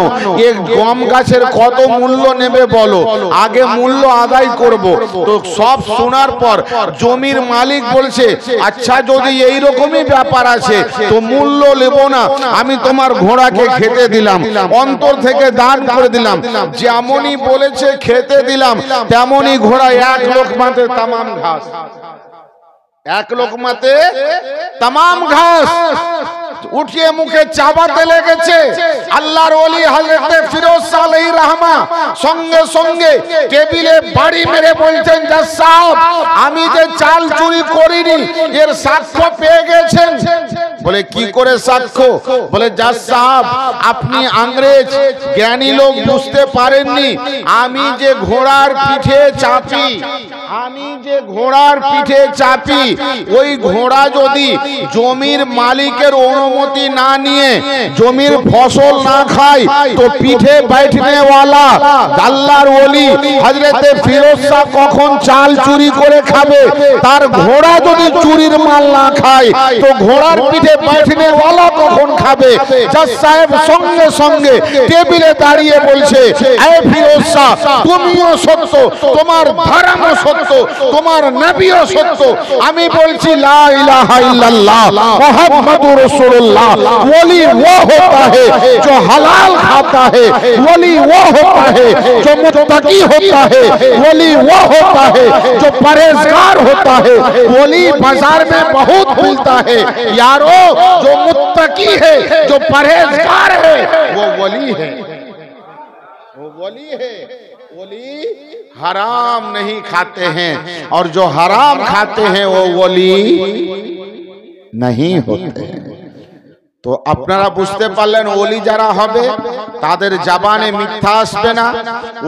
এই গম গাছের কত মূল্য নেবে বলো, আগে মূল্য আদায় করব। তো সব শোনার পর জমির মালিক বলছে, আচ্ছা যদি এই রকমই ব্যাপার আছে তো মূল্য নেব না, আমি তোমার ঘোড়াকে খেতে দিলাম, অন্তর থেকে দান করে দিলাম, যেমনই বলেছে খেতে দিলাম, তেমনই ঘোড়া এক লোকমাতে তামাম ঘাস, এক লোকমাতে তামাম ঘাস উঠিয়ে মুখে চাবাতে লেগেছে। আল্লাহর ওলি হযরত ফিরোজ শাহ আলাইহি রাহমা সঙ্গে সঙ্গে টেবিলে বাড়ি মেরে বলছেন, জজ সাহেব, আমি যে চাল চুরি করিনি, এর সাক্ষ্য পেয়ে গেছেন। বলে কি করে সাক্ষ্য? বলে জজ সাহেব, আপনি ইংরেজ জ্ঞানী লোক, বুঝতে পারেননি, আমি যে ঘোড়ার পিঠে চাপি, আমি যে ঘোড়ার পিঠে চাপি, ওই ঘোড়া যদি জমির মালিকের অনুমতি না নিয়ে জমির ফসল না খায় তো পিঠে बैठने वाला আল্লাহর ওলি হযরতে ফিরোজ শাহ কখন চাল চুরি করে খাবে? তার ঘোড়া যদি চুরির মাল না খায় তো ঘোড়ার পিঠে बैठने वाला কখন খাবে? জজ সাহেব সঙ্গে সঙ্গে টেবিলে দাঁড়িয়ে বলছে, এ ফিরোজ শাহ, তুমিও সত্য, তোমার ধর্মও সত্য, তোমার নবীও সত্য। আমি বলছি লা ইলাহা ইল্লাল্লাহ মুহাম্মাদুর রাসূলুল্লাহ। ওলি वो होता है जो हलाल खाता है, वली वो होता है जो मुत्तकी होता है, वली वो होता है जो परहेजगार होता है। वली बाजार में बहुत मिलता है यारो, जो मुत्तकी है, जो परहेजगार है, वो वली है, वो वली है। वली हराम नहीं खाते हैं और जो हराम खाते हैं वो वली नहीं होते। তো আপনারা বুঝতে পারলেন, ওলি যারা হবে তাদের জবানে মিথ্যা আসবে না,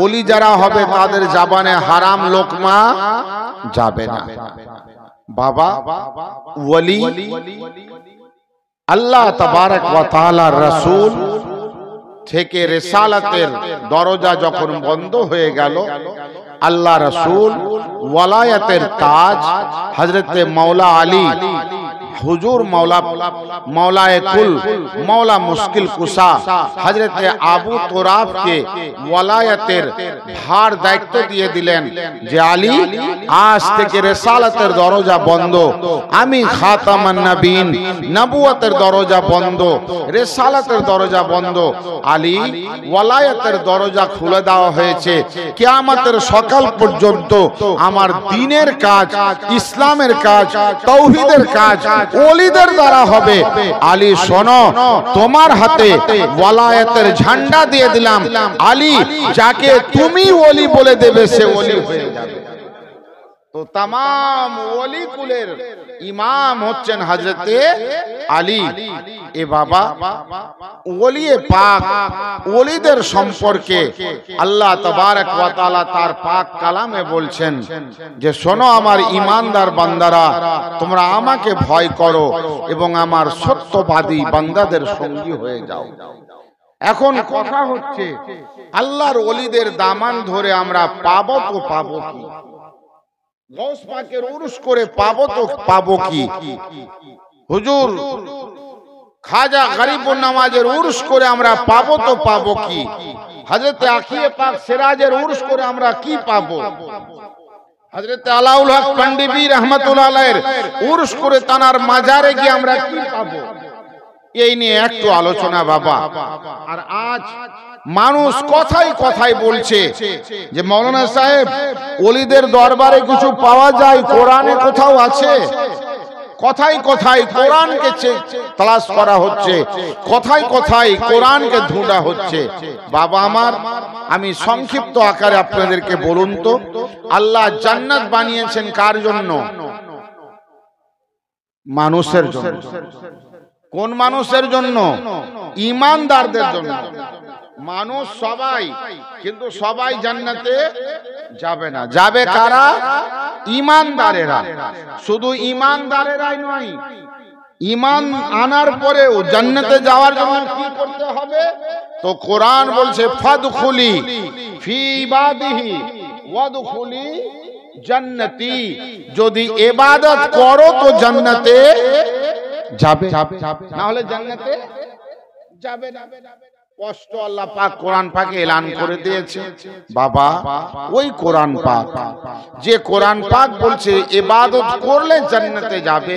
ওলি যারা হবে তাদের জবানে হারাম লোকমা যাবে না। বাবা, ওলি আল্লাহ তাবারক ওয়া তাআলার রাসূল থেকে রিসালাতের দরজা যখন বন্ধ হয়ে গেল, আল্লাহ রাসূল ওয়ালায়াতের তাজ হযরতে মাওলা আলী হুজুর मौलाए कुल मौला मुश्किल कुशा हजरते आबू तुराब के वलायतेर भार दायित्व दिए दिलेन जे आली आज থেকে রিসালাতের দরজা বন্ধ, আমি খাতামান নবীন, নবুয়তের দরজা বন্ধ, রিসালাতের দরজা বন্ধ, আলী ওয়ালায়তের দরজা খুলে দেওয়া হয়েছে। কিয়ামতের সকাল পর্যন্ত আমার দ্বীনের কাজ, ইসলামের কাজ, তাওহীদের কাজ ওলিদের দ্বারা হবে। আলী শোনো, তোমার হাতে ওয়ালায়াতের ঝান্ডা দিয়ে দিলাম, আলী যাকে তুমি ওলি বলে দেবে সে ওলি হয়ে যাবে। তো तमाम ওলি কুলের ইমাম হচ্ছেন হযরতে আলী। এ বাবা, ওলিয়ে পাক ওলিদের সম্পর্কে আল্লাহ তাবারক ওয়া তাআলা তার পাক কালামে বলছেন যে শোনো আমার ঈমানদার বান্দারা, তোমরা আমাকে ভয় করো এবং আমার সত্যবাদী বান্দাদের সঙ্গী হয়ে যাও। এখন কথা হচ্ছে, আল্লাহর ওলিদের দামান ধরে আমরা পাবো তো পাবো কি? গৌস পাকের উরুস করে পাবো তো পাবো কি? হুজুর খাজা গরিবুন নওয়াজের উরুস করে আমরা পাবো তো পাবো কি? হযরতে আখিয়ে পাক সিরাজের উরুস করে আমরা কি পাবো? হযরতে আলাউল হক পান্ডিবি রহমাতুল্লাহ আলাইহির উরুস করে তানার মাজারে গিয়ে আমরা কি পাবো? এই নিয়ে একটু আলোচনা বাবা। আর আজ মানুষ কথাই কথাই বলছে যে মৌলানা সাহেব ওলিদের দরবারে কিছু পাওয়া যায়, কোরআনে কোথাও আছে? কথাই কথাই কোরআনকে তালাশ করা হচ্ছে, কথাই কথাই কোরআনকে ঢুঁড়া হচ্ছে। বাবা আমার, আমি সংক্ষিপ্ত আকারে আপনাদেরকে বলুন তো, আল্লাহ জান্নাত বানিয়েছেন কার জন্য? মানুষের জন্য। কোন মানুষের জন্য? ঈমানদারদের জন্য। মানুষ সবাই, কিন্তু সবাই জান্নাতে যাবে না। যাবে কারা? ঈমানদারেরা। শুধু ঈমানদারেরাই নয়, ঈমান আনার পরেও জান্নাতে যাওয়ার জন্য কি করতে হবে? তো কোরআন বলছে ফাদখুলি ফি ইবাদিহি ওয়াদখুলি জান্নতি। যদি ইবাদত করো তো জান্নাতে যাবে, না হলে জান্নাতে যাবে না। স্পষ্ট আল্লাহ পাক কোরআন পাকে এলান করে দিয়েছে। বাবা, ওই কোরআন পাক, যে কোরআন পাক বলছে ইবাদত করলে জান্নাতে যাবে,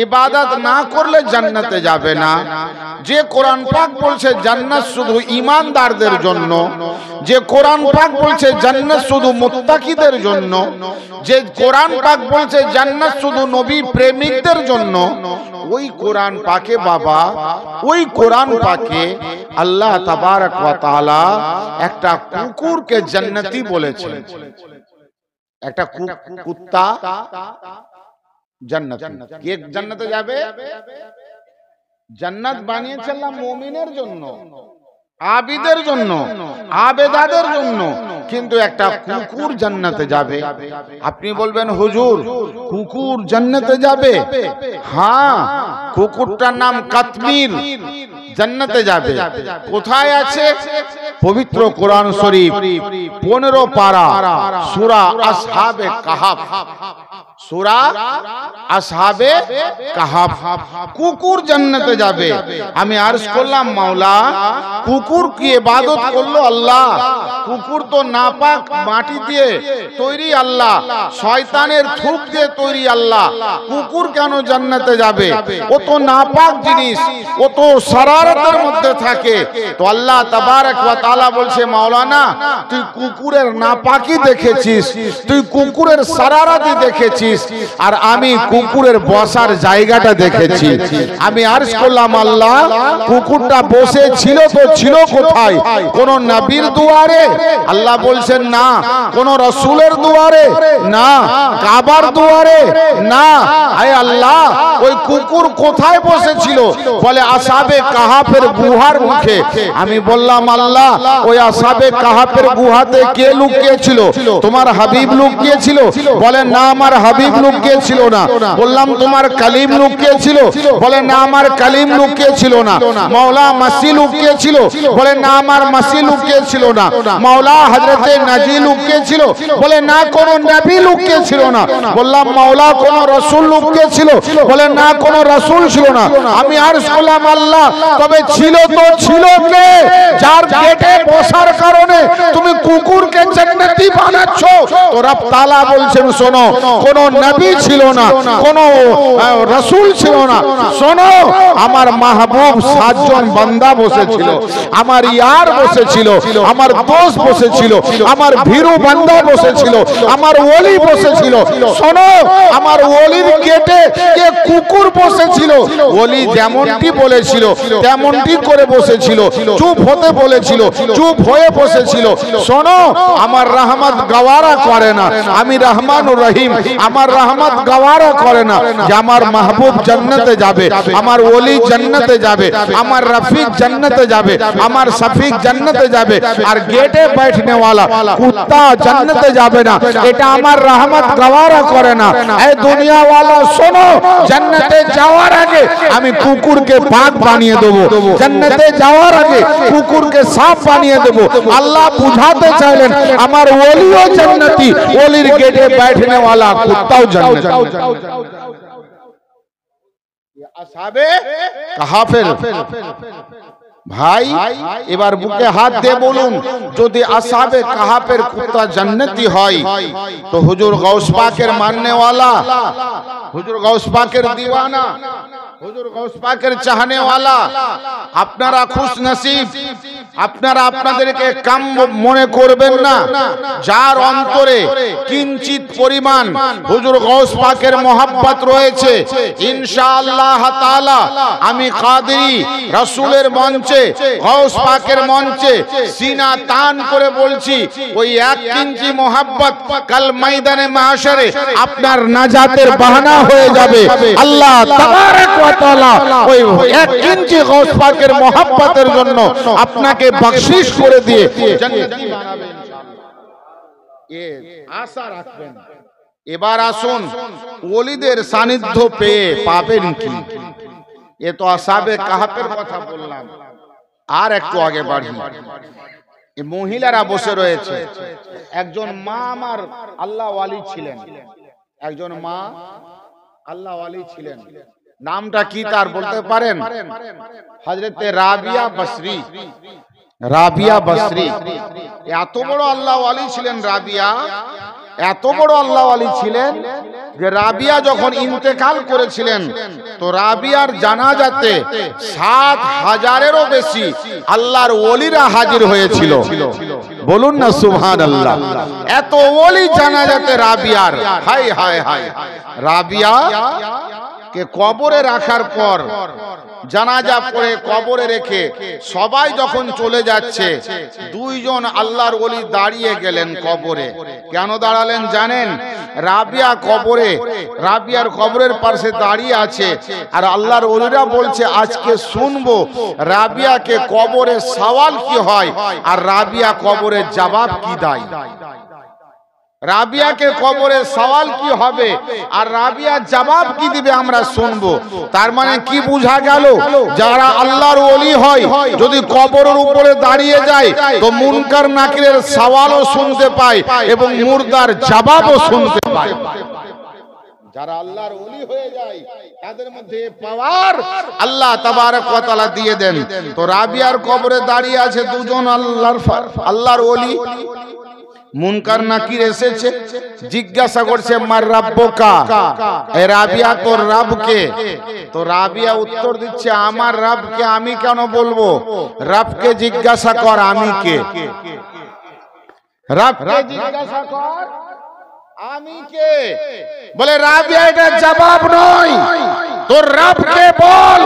ইবাদত না করলে জান্নাতে যাবে না, যে কোরআন পাক বলছে জান্নাত শুধু ঈমানদারদের জন্য, যে কোরআন পাক বলছে জান্নাত শুধু মুত্তাকিদের জন্য, যে কোরআন পাক বলছে জান্নাত শুধু নবী প্রেমিকদের জন্য, ওই কোরআন পাকে বাবা, ওই কোরআন পাকে আল্লাহ তাবারক ওয়া তাআলা একটা কুকুরকে জান্নাতি বলেছেন। একটা কুত্তা জান্নাতি। কে জান্নাতে যাবে? জান্নাত বানিয়েছেন আল্লাহ মুমিনের জন্য। আবিদের জন্য, আবেদাদের জন্য, কিন্তু একটা কুকুর জান্নাতে যাবে। আপনি বলবেন হুজুর কুকুর জান্নাতে যাবে? হ্যাঁ, কুকুরটার নাম কাতমির, জান্নাতে যাবে। কোথায় আছে? পবিত্র কোরআন শরীফ 15 পারা সূরা আসহাবে কাহাফ, সূরা আসহাবে কাহাফ। কুকুর জান্নাতে যাবে। আমি আরজ করলাম মাওলা কুকুর কি ইবাদত করলো আল্লাহ? কুকুর তো নাপাক মাটি দিয়ে তৈরি আল্লাহ, শয়তানের থুক দিয়ে তৈরি আল্লাহ। কুকুর কেন জান্নাতে যাবে? ও তো নাপাক জিনিস, ও তো শরারতের মধ্যে থাকে। তো আল্লাহ তাবারক ওয়া তাআলা বলছে মাওলানা তুই কুকুরের নাপাকি দেখেছিস, তুই কুকুরের শরারতি দেখেছিস, আর আমি কুকুরের বসার জায়গাটা দেখেছি। আমি আরজ করলাম আল্লাহ কুকুরটা বসে ছিল তো ছিল কোথায়? কোন নবীর দুয়ারে? আল্লাহ বলছেন না। কোন রাসূলের দুয়ারে? না। কাবার দুয়ারে? না। আয় আল্লাহ ওই কুকুর কোথায় বসেছিল? বলে আসহাবে কাহাফের গুহার মুখে। আমি বললাম আল্লাহ ওই আসহাবে কাহাফের গুহাতে কে লুকিয়েছিল? তোমার হাবিব লুকিয়েছিল? বলে না আমার হাবিব লুকিয়েছিল না। বললাম তোমার কালিম লুকিয়েছিল? বলে না আমার কালিম লুকিয়েছিল না। মাওলা মাসি লুকিয়েছিল? বলে না আমার মাসি লুকিয়েছিল না। মাওলা হযরতে নাজি লুকিয়েছিল? বলে না কোন নবী লুকিয়েছিল না। বললাম মাওলা কোন রাসূল লুকিয়েছিল? বলে না কোন রাসূল ছিল না। আমি আরজ করলাম আল্লাহ তবে ছিল তো ছিল কে? যার গেটে বসার কারণে তুমি কুকুরকে জান্নাতি বানাচ্ছ। তো রব তাআলা বলছেন শোনো কোন নবী ছিল না, কোন রাসূল ছিল না। শোনো আমার মাহবুব 7 জন বান্দা বসেছিল, আমার ইয়ার বসেছিল, আমার দোস্ত বসেছিল, আমার ভীরু বান্দা বসেছিল, আমার ওলি বসেছিল। শোনো আমার ওলির গেটে কে কুকুর বসেছিল। ওলি যেমনটি বলেছিল তেমনটি করে বসেছিল, চুপ হতে বলেছিল চুপ হয়ে বসেছিল। শোনো আমার রহমত গওয়ারা করে না, আমি রহমানুর রহিম, আমার রহমত গওয়ারা করে না যে আমার মাহবুব জান্নাতে যাবে, আমার ওলি জান্নাতে যাবে, আমার রফিক জান্নাতে যাবে, আমার শফিক জান্নাতে যাবে, আর গেটে बैठने वाला कुत्ता জান্নাতে যাবে না। এটা আমার রহমত গওয়ারা করে না। এই দুনিয়া ওয়ালা শোনো জান্নাতে যাওয়ার আগে আমি কুকুরকে পাক বানিয়ে দেব, জান্নাতে যাওয়ার আগে কুকুরকে সাফ বানিয়ে দেব। আল্লাহ বুঝাতে চাইলেন আমার ওলিও জান্নাতি, ওলির গেটে बैठने वाला कुत्ताও জান্নাতি। আসহাবে কাহাফের ভাই এবার বুকে হাত দিয়ে বলুন যদি আসহাবে কাহাফের কুত্তা জান্নাতি হয় তো হুজুর গাউস পাকের মাননে वाला, হুজুর গাউস পাকের दीवाना, হুজুর গাউস পাকের চাহনে वाला আপনারা খুশ নসিব। আপনারা আপনাদেরকে কাম মনে করবেন না। যার অন্তরে কিঞ্চিত পরিমাণ হুজুর গাউস পাকের মোহাব্বত রয়েছে ইনশাআল্লাহ তাআলা আমি কাদেরী রাসূলের মঞ্চে গাউস পাকের মঞ্চে সিনা তান করে বলছি ওই 1 ইঞ্চি মোহাব্বত কাল ময়দানে মাহশরে আপনার নাজাতের বাহানা হয়ে যাবে। আল্লাহ তাবারক ওয়া তাআলা ওই 1 ইঞ্চি গাউস পাকের মোহাব্বতের জন্য আপনাকে বখশিশ করে দিয়ে জান্নাতি বানাবে ইনশাআল্লাহ। এ আশা রাখবেন। এবার আসুন ওলিদের সান্নিধ্য পেয়ে পাবেন কি? এ তো আসহাবে কাহাফের কথা বললাম, আর একটু আগে বাড়ি। এই মহিলারা বসে রয়েছে। একজন মা আমার আল্লাহ ওয়ালি ছিলেন, একজন মা আল্লাহ ওয়ালি ছিলেন। নামটা কি তার বলতে পারেন? হযরতে রাবিয়া বসরি। রাবিয়া বসরি এত বড় আল্লাহ ওয়ালি ছিলেন। রাবিয়া এত বড় আল্লাহ ওয়ালি ছিলেন যে রাবিয়া যখন ইন্তেকাল করেছিলেন তো রাবিয়ার জানাজাতে 7000-এরও বেশি আল্লাহর ওলিরা হাজির হয়েছিল। বলুন না সুবহানাল্লাহ। এত ওলি জানাজাতে রাবিয়ার, হায় হায় হায়, রাবিয়া কে কবরে রাখার পর জানাজা পড়ে কবরে রেখে সবাই যখন চলে যাচ্ছে, দুইজন আল্লাহর ওলি দাঁড়িয়ে গেলেন কবরে। কেন দাঁড়ালেন জানেন? রাবিয়া কবরে, রাবিয়ার কবরের পাশে দাঁড়িয়ে আছে, আর আল্লাহর ওলিরা বলছে আজকে শুনবো রাবিয়াকে কবরে সওয়াল কি হয় আর রাবিয়া কবরে জবাব কি দেয়। রাবিয়াকে কবরে সওয়াল কি হবে আর রাবিয়া জবাব কি দিবে আমরা শুনবো। তার মানে কি বোঝা গেল? যারা আল্লাহর ওলি হয় যদি কবরের উপরে দাঁড়িয়ে যায় তো মুনকার নাকিরের সওয়ালও শুনতে পায় এবং মুর্দার জবাবও শুনতে পায়। যারা আল্লাহর ওলি হয়ে যায় তাদের মধ্যে পাওয়ার আল্লাহ তাবারক ওয়া তাআলা দিয়ে দেন। তো রাবিয়ার কবরে দাঁড়িয়ে আছে দুজন আল্লাহর ওলি। মুনকার নাকির এসেছে, জিজ্ঞাসা করছে মার রাব্বুকা, এ রাবিয়া তোর রব কে? তো রাবিয়া উত্তর দিচ্ছে আমার রবকে আমি কেন বলবো, রবকে জিজ্ঞাসা কর আমি কে। রবকে জিজ্ঞাসা কর আমি কে। বলে রাবিয়া এটা জবাব নয়, তোর রবকে বল।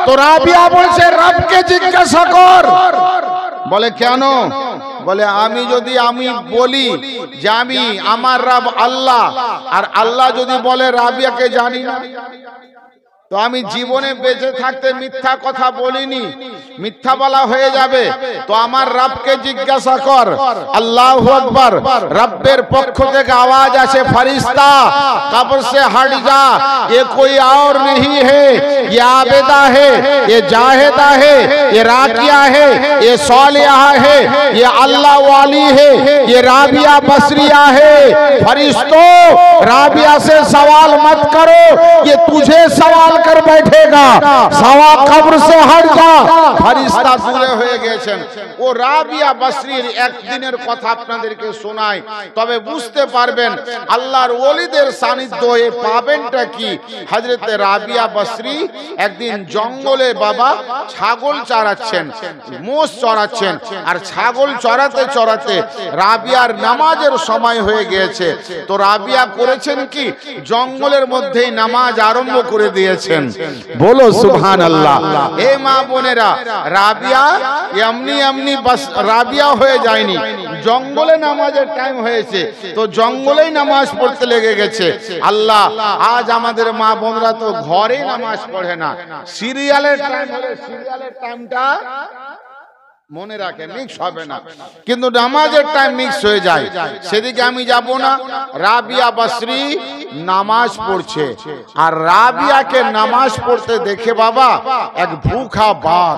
তো রাবিয়া বলছে রবকে জিজ্ঞাসা কর। বলে কেন? বলে আমি যদি আমি বলি যে আমি আমার রব আল্লাহ, আর আল্লাহ যদি বলে রাবিয়াকে জানি না, তো আমি জীবনে বেঁচে থাকতে মিথ্যা কথা বলিনি, মিথ্যা বলা হয়ে যাবে। তো আমার রবকে জিজ্ঞাসা কর। আল্লাহু আকবার। রব্বের পক্ষ থেকে আওয়াজ আসে ফরিস্তা কবর से हट जा, ये कोई और नहीं है, ये आबिदा है, ये जाहिदा है, ये राकिया है, ये सालिहा है, ये अल्लाह वाली है, ये राबिया बसरिया है। फरिश्तों राबिया से सवाल मत करो, ये तुझे सवाल कर बैठेगा, सवा कब्र से हट जा। फरिश्ता দূরে হয়ে গেছেন। ও রাবিয়া বসরির একদিনের কথা আপনাদেরকে শোনাই, তবে বুঝতে পারবেন আল্লাহর ওলিদের সান্নিধ্য এ পাবেনটা কি। হযরতে রাবিয়া বসরি একদিন জঙ্গলে বাবা ছাগল চড়াচ্ছেন, মোষ চড়াচ্ছেন, আর ছাগল চড়াতে চড়াতে রাবিয়ার নামাজের সময় হয়ে গিয়েছে। তো রাবিয়া করেছেন কি, জঙ্গলের মধ্যেই নামাজ আরম্ভ করে দিয়েছেন। বলো সুবহানাল্লাহ। এ মা বোনেরা, রাবিয়া এমনি এমনি বাস রাবিয়া হয়ে যায়নি, জঙ্গলে নামাজের টাইম হয়েছে, তো জঙ্গলেই নামাজ পড়তে লেগে গেছে। আল্লাহ, আজ আমাদের মা বোনরা তো ঘরে নামাজ পড়ে না, সিরিয়ালের টাইম হলে সিরিয়ালের টাইমটা মনে রাখে, মিক্স হবে না, কিন্তু নামাজের টাইম মিক্স হয়ে যায়। সেদিকে আমি যাব না। রাবিয়া বসরি নামাজ পড়ছে, আর রাবিয়াকে নামাজ পড়তে দেখে বাবা এক ভুখা বাঘ,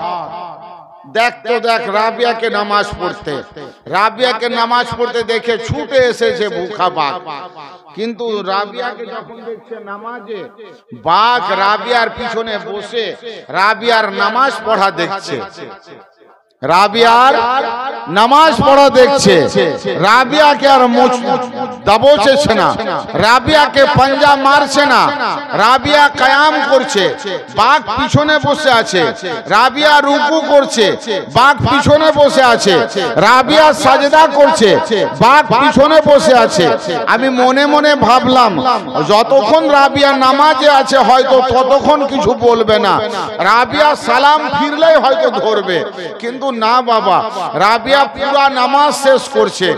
দেখ তো দেখ রাবিয়াকে নামাজ পড়তে, রাবিয়াকে নামাজ পড়তে দেখে ছুটে এসেছে ভুখা বাঘ। কিন্তু রাবিয়াকে যখন দেখছে নামাজে, বাঘ রাবিয়ার পিছনে বসে রাবিয়ার নামাজ পড়া দেখছে, রাবিয়ার নামাজ পড়া দেখছে। রাবিয়াকে আর দাবোচেছে না, রাবিয়াকে পাঞ্জা মারছে না, রাবিয়া কায়াম করছে, বাঘ পিছনে বসে আছে, রাবিয়া রুকু করছে, বাঘ পিছনে বসে আছে, রাবিয়া সাজদা করছে, বাঘ পিছনে বসে আছে। আমি মনে মনে ভাবলাম যতক্ষণ রাবিয়া নামাজে আছে হয়তো ততক্ষণ কিছু বলবে না, রাবিয়া সালাম ফিরলেই হয়তো ধরবে। কিন্তু না বাবা, রাবিয়া পুরা নামাজ শেষ করছে,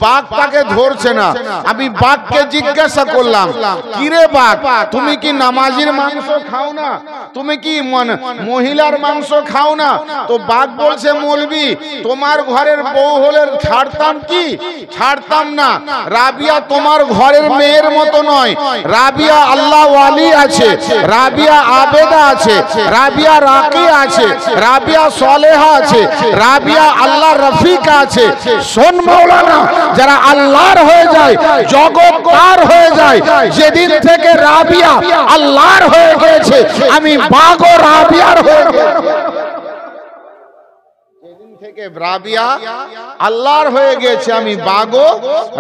বাঘ তাকে ধরছে না। আমি বাঘকে জিজ্ঞাসা করলাম, কিরে বাঘ, তুমি কি নামাজির মাংস খাও না? তুমি কি মহিলার মাংস খাও না? তো বাঘ বলছে, মৌলবি তোমার ঘরের বউ হলে ছাড়তাম কি? ছাড়তাম না। রাবিয়া তোমার ঘরের মেয়ের মতো নয়, রাবিয়া আল্লাহ ওয়ালি আছে, রাবিয়া আবেদা আছে, রাবিয়া রাকি আছে, রাবিয়া সালেহা আছে, রাবিয়া আল্লাহ রফিক আছে। শোন মাওলানা, যারা আল্লাহর হয়ে যায়, জগৎ পার হয়ে যায়, যেদিন থেকে রাবিয়া আল্লাহর হয়ে গেছে, আমি বাঘও রাবিয়ার হয়ে গেছি। যেদিন থেকে রাবিয়া আল্লাহর হয়ে গেছে, আমি বাঘও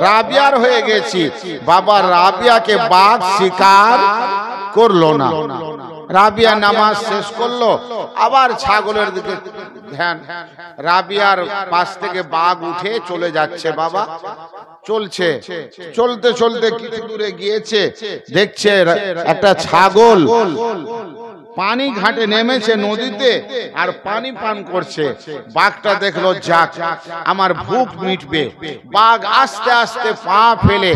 রাবিয়ার হয়ে গেছি। বাবা রাবিয়াকে বাঘ শিকার করলো না। রাবিয়া নামাজ শেষ করলো, আবার ছাগলের দিকে ধ্যান। রাবিয়ার পাশ থেকে বাঘ উঠে চলে যাচ্ছে। বাবা চলছে, চলতে চলতে কিছু দূরে গিয়েছে, দেখছে একটা ছাগল পানি ঘাটে নেমেছে নদীতে আর পানি পান করছে। বাঘটা দেখলো, যাক আমার ভুখ মিটবে। বাঘ আস্তে আস্তে পা ফেলে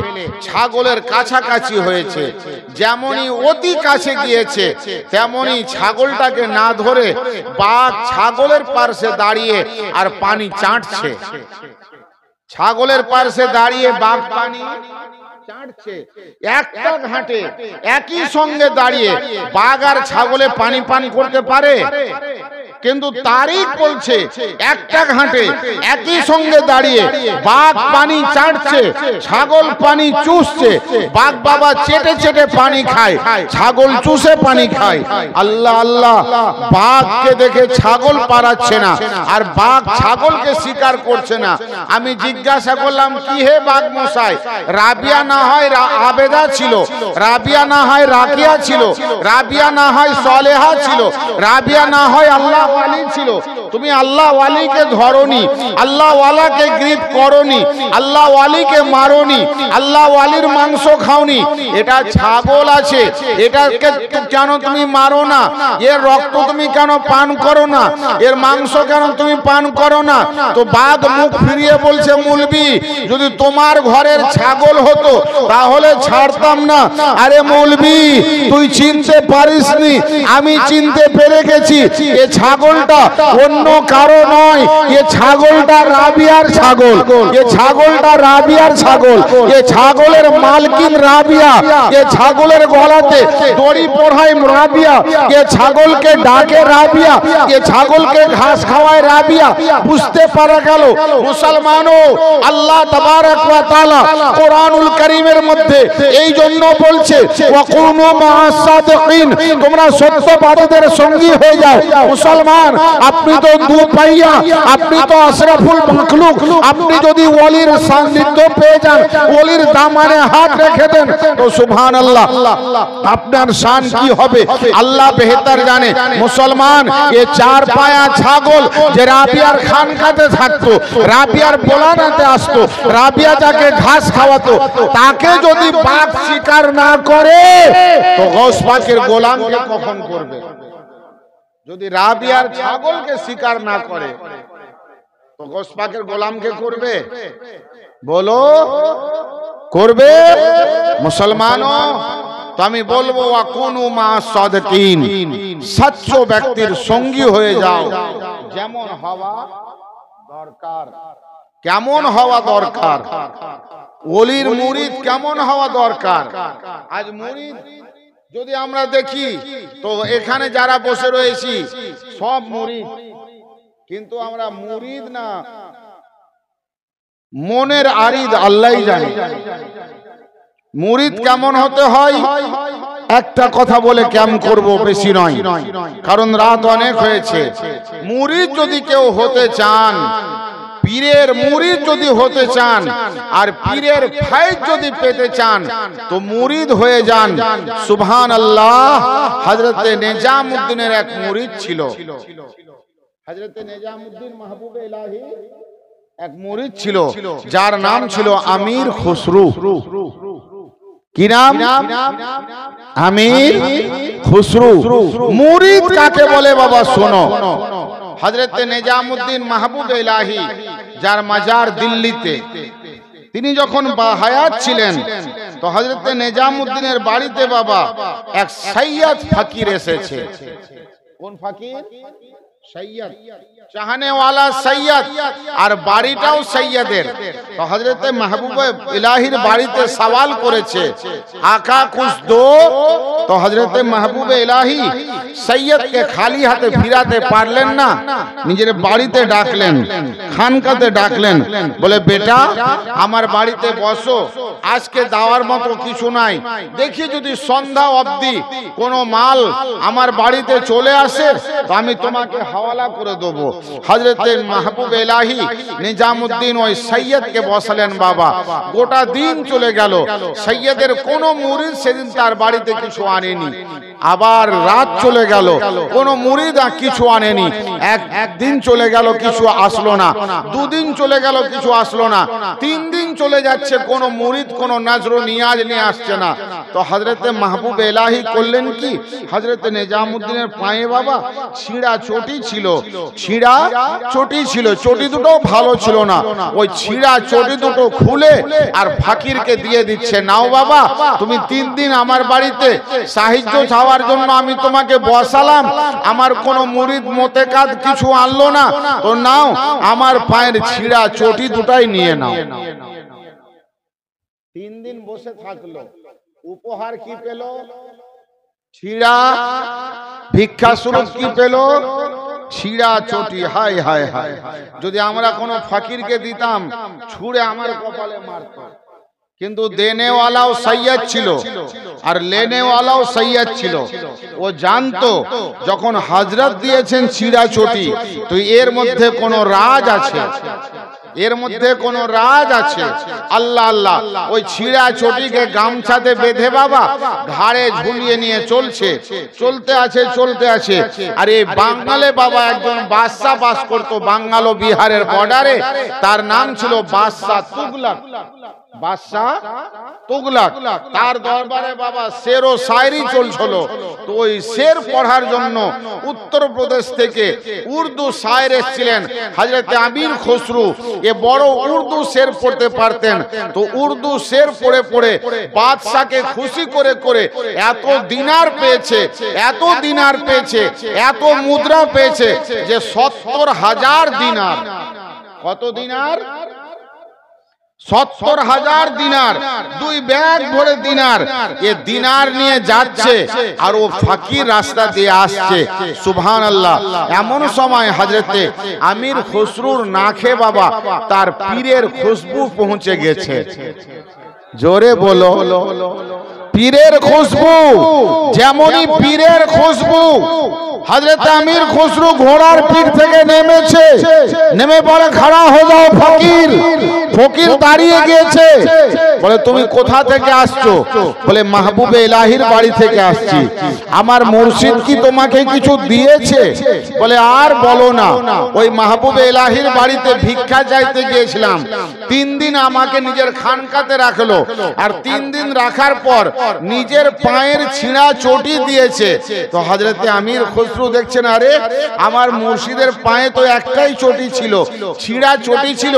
ছাগলের কাছাকাছি হয়েছে। যেমনই অতি কাছে গিয়েছে তেমনি ছাগলটাকে না ধরে বাঘ ছাগলের পাশে দাঁড়িয়ে আর পানি চাটছে। ছাগলের পাশে দাঁড়িয়ে বাঘ পানি চাটছে। একটা ঘাটে একই সঙ্গে দাঁড়িয়ে বাঘ আর ছাগলে পানি পান করতে পারে? কিন্তু তারিখ বলছে একটা ঘাটে একই সঙ্গে দাঁড়িয়ে বাঘ পানি চাটছে, ছাগল পানি চুষছে। বাঘ বাবা চেটে চেটে পানি খায়, ছাগল চুষে পানি খায়। আল্লাহ আল্লাহ, বাঘকে দেখে ছাগল পারাচ্ছে না আর বাঘ ছাগলকে শিকার করছে না। আমি জিজ্ঞাসা করলাম, কি হে বাঘ মশাই, রাবিয়া না হয় আবেদা ছিল, রাবিয়া না হয় রাকিয়া ছিল, রাবিয়া না হয় সলেহা ছিল, রাবিয়া না হয় আল্লাহ ওয়ালি ছিল, তুমি আল্লাহ ওয়ালিকে ধরনি, আল্লাহ ওয়ালাকে গ্রিপ করনি, আল্লাহ ওয়ালিকে মারোনি, আল্লাহ ওয়ালির মাংস খাওনি। এটা ছাগল আছে, এটাকে কেন তুমি মারো না? এর রক্ত তুমি কেন পান করো না? এর মাংস কেন তুমি পান করো না? তো বাঘ মুখ ফিরিয়ে বলছে, মৌলবি যদি তোমার ঘরের ছাগল হতো তাহলে ছাড়তাম না। আরে মৌলবি তুই চিনতে পারিসনি, আমি চিনতে পেরে গেছি। এ ছাগলটা অন্য কারো নয়, এ ছাগলটা রাবিয়ার ছাগল, এ ছাগলটা রাবিয়ার ছাগল, এ ছাগলের মালকিন রাবিয়া, এ ছাগলের গলাতে দড়ি পড়ায় রাবিয়া, এ ছাগলকে ডাকে রাবিয়া, এ ছাগলকে ঘাস খাওয়ায় রাবিয়া। বুঝতে পারা গেল মুসলমানও, আল্লাহ তাবারক ওয়া তাআলা কোরআনুল কারীমের মধ্যে এই জন্য বলছে, ওয়াকুনু মা'আস সাদিকিন, তোমরা সত্যবাদীদের সঙ্গী হয়ে যাও। মুসলমান, আপনি তো দুপাইয়া, আপনি তো আশরাফুল মাখলুক, আপনি যদি ওলির সান্নিধ্য পেয়ে যান, ওলির দামানে হাত রেখে দেন, তো সুবহানাল্লাহ আপনার শান কি হবে আল্লাহ বেহতর জানে। মুসলমান, এ চার পায়া ছাগল যে রাবিয়ার খানকাতে থাকতো, রাবিয়ার বোলানাতে আসতো, রাবিয়া যাকে ঘাস খাওয়াতো, তাকে যদি বাঘ শিকার না করে তো গৌস পাকের গোলামকে কখন করবে? যদি রাবিয়ার ছাগলকে শিকার না করে তো গৌস পাকের গোলামকে করবে? বলো করবে? মুসলমানও, তো আমি বলবো, ওয়াকুনু মা'আস সাদিকিন, সচ্চ ব্যক্তির সঙ্গী হয়ে যাও। যেমন হওয়া দরকার, কেমন হওয়া দরকার, ওলির মুরিদ কেমন হওয়া দরকার। আজ মুরিদ যদি আমরা দেখি তো এখানে যারা বসে রয়েছি সব মুরিদ, কিন্তু আমরা মুরিদ না, মনের আরিদ আল্লাহই জানে। মুরিদ কেমন হতে হয় একটা কথা বলে ক্যাম্প করব, বেশি নয়, কারণ রাত অনেক হয়েছে। মুরিদ যদি কেউ হতে চান, পীরের মুরিদ যদি হতে চান আর পীরের ফায়েজ যদি পেতে চান তো মুরিদ হয়ে যান। সুবহানাল্লাহ, হযরতে নিজামউদ্দিনের এক মুরিদ ছিল, হযরতে নিজামউদ্দিন মাহবুবে ইলাহি এক মুরিদ ছিল যার নাম ছিল আমির খুসরু। কি নাম? আমির খুসরু। মুরিদ কাকে বলে বাবা শোনো। হযরতে নিজামউদ্দিন মাহবুবে ইলাহি যার মাজার দিল্লিতে, তিনি যখন বাহায়াত ছিলেন তো হযরতে নিজামউদ্দিনের বাড়িতে বাবা এক সৈয়দ ফকির এসেছে। কোন ফকির? সৈয়দ, চাহনে ওয়ালা সৈয়দ, আর বাড়িটাও সৈয়দের। তো হযরতে মাহবুবে ইলাহির বাড়িতে সওয়াল করেছে, আকা কুছ দো। তো হযরতে মাহবুবে ইলাহি সৈয়দকে খালি হাতে ফিরাতে পারলেন না, নিজের বাড়িতে ডাকলেন, খানকাতে ডাকলেন, বলে বেটা আমার বাড়িতে বসো, আজকে দেওয়ার মতো কিছু নাই, দেখি যদি সন্ধ্যা অবধি কোনো মাল আমার বাড়িতে চলে আসে তো আমি তোমাকে হাওয়ালা করে দেব। হযরতে মাহবুব ইলাহি নিজামউদ্দিন ওই সৈয়দকে বসালেন বাবা। গোটা দিন চলে গেল, সৈয়দের কোনো মুরিদ সেদিন তার বাড়িতে কিছু আনেনি। আবার রাত চলে গেল, কোনো মুরিদ কিছু আনেনি। একদিন চলে গেল, কিছু আসলো না। দুদিন চলে গেল, কিছু আসলো না। 3 দিন চলে যাচ্ছে, কোনো মুরিদ কোনো নজর নিয়াজ নিয়ে আসছে না। তো হযরতে মাহবুব ইলাহি করলেন কি, হযরতে নিজামউদ্দিনের পায়ে বাবা ছিঁড়া চটি ছিল, ছিঁড়া চটি ছিল, চটি দুটো ভালো ছিল না। ওই ছিঁড়া চটি দুটো খুলে আর ফকিরকে দিয়ে দিচ্ছে, নাও বাবা, তুমি 3 দিন আমার বাড়িতে সাহায্য চাওয়ার জন্য আমি তোমাকে বসালাম, আমার কোনো মুরিদ মোতেকাদ কিছু আনলো না, তো নাও আমার পায়ের ছিঁড়া চটি দুটাই নিয়ে নাও। 3 দিন বসে থাকলো, উপহার কি পেল? ছিঁড়া। ভিক্ষা স্বরূপ কি পেল? ছিঁড়া চটি। হায় হায় হায়, যদি আমরা কোনো ফকিরকে দিতাম ছুঁড়ে আমার কপালে মারত। কিন্তু দেনেওয়ালাও সৈয়দ ছিল আর লেনেওয়ালাও সৈয়দ ছিল। ও জানতো যখন হযরত দিয়েছেন ছিঁড়া চটি, তো এর মধ্যে কোনো রাজ আছে, এর মধ্যে কোনো রাজ আছে। আল্লাহ আল্লাহ, ওই ছিঁড়া চটিকে গামছাতে বেঁধে বাবা ঘাড়ে ঝুলিয়ে নিয়ে চলছে, চলতে আছে চলতে আছে। আর এই বাঙালে বাবা একজন বাদশা বাস করতো, বাঙ্গাল ও বিহারের বর্ডারে। তার নাম ছিল বাদশা তুগলক। বাদশা তুগলক, তার দরবারে বাবা শের ও শায়রি চলছিল। তো ওই শের পড়ার জন্য উত্তরপ্রদেশ থেকে উর্দু শায়ের এসেছিলেন হযরতে আমির খসরু। এ বড় উর্দু শের পড়তে পারতেন। তো উর্দু শের পড়ে পড়ে বাদশাকে খুশি করে করে এত দিনার পেয়েছে, এত দিনার পেয়েছে, এত মুদ্রা পেয়েছে যে 70,000 দিনার। কত দিনার? 70,000 দিনার, 2 ব্যাগ ভরে দিনার। এ দিনার নিয়ে যাচ্ছে আর ও ফকির রাস্তা দিয়ে আসছে। সুবহানাল্লাহ। এমন সময় হযরতে আমির খসরুর নাকে বাবা তার পীরের খুশবু পৌঁছে গেছে। জোরে বলো, পীরের খুশবু। যেমনই পীরের খুশবু, হযরত আমির খসরু ঘোড়ার পিঠ থেকে নেমেছে, নেমে পড়ে খাড়া হয়ে যাও ফকির। ফকির দাঁড়িয়ে গিয়েছে, বলে তুমি কোথা থেকে আসছো? বলে মাহবুবে ইলাহির বাড়ি থেকে আসছি। আমার মুর্শিদ কি তোমাকে কিছু দিয়েছে? বলে আর বলো না, ওই মাহবুবে ইলাহির বাড়িতে ভিক্ষা চাইতে গিয়েছিলাম। 3 দিন আমাকে নিজের খানকাতে রাখলো, আর 3 দিন রাখার পর নিজের পায়ের ছিঁড়া চটি দিয়েছে। তো হযরতে আমির খসরু দেখছেন, আরে আমার মুর্শিদের পায়ে তো একটাই চটি ছিল, ছিঁড়া চটি ছিল,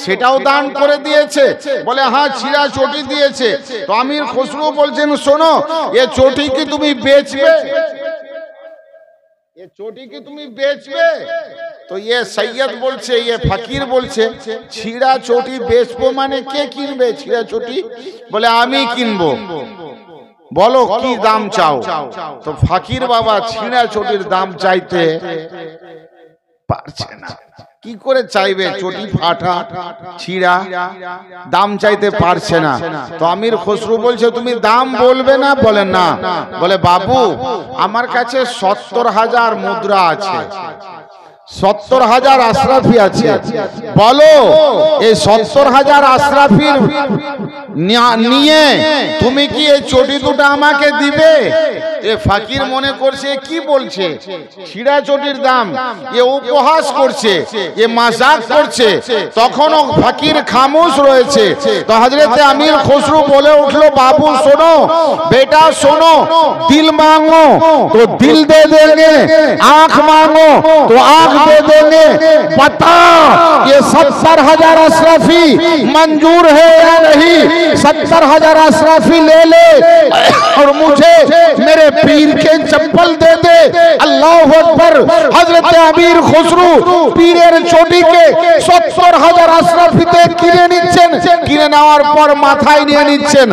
সেটাও দান করে দিয়েছে। বলে হ্যাঁ, ছিঁড়া চটি দিয়েছে। তো আমির খসরু বলছেন, শোনো, এ চটি কি তুমি বেচবে? এ চটি কি তুমি বেচবে? তো ये সৈয়দ বলছে, ये ফকির বলছে, ছিঁড়া চটি বেচবো মানে কে কিনবে ছিঁড়া চটি? বলে আমি কিনবো। বলো কি দাম চাও? তো ফকির বাবা ছিঁড়া চটির দাম চাইতে পারছে না। কি করে চাইবে? চটি ফাটা, ছিঁড়া, দাম চাইতে পারছে না। তো আমির খসরু বলছে, তুমি দাম বলবে না? বলে না। বলে বাবু, আমার কাছে 70,000 মুদ্রা আছে, 70,000 আশরাফি আছে। বলো এই 70,000 আশরাফির নিয়ে তুমি কি এই চটি দুটো আমাকে দিবে? এ ফকির মনে করছে কি বলছে, ছিঁড়া চটির দাম, এ উপহাস করছে, এ মাজাক করছে। তখনও ফকির খামোশ রয়েছে। তো হযরতে আমির খসরু বলে উঠলো, বাবু শোনো, বেটা শোনো, দিল मांगो तो दिल दे देंगे, आंख मांगो तो आंख दे देंगे। बता ये 70,000 अशरफी मंजूर है या नहीं? 70,000 अशरफी ले ले और मुझे मेरे पीर के चप्पल दे दे। अल्लाह अकबर। हजरत अमीर खुसरू पीरेर चोटी के 70,000 अशरफीते किने निচ্ছেন। কিনে নেওয়ার পর মাথায় নিয়ে নিচ্ছেন,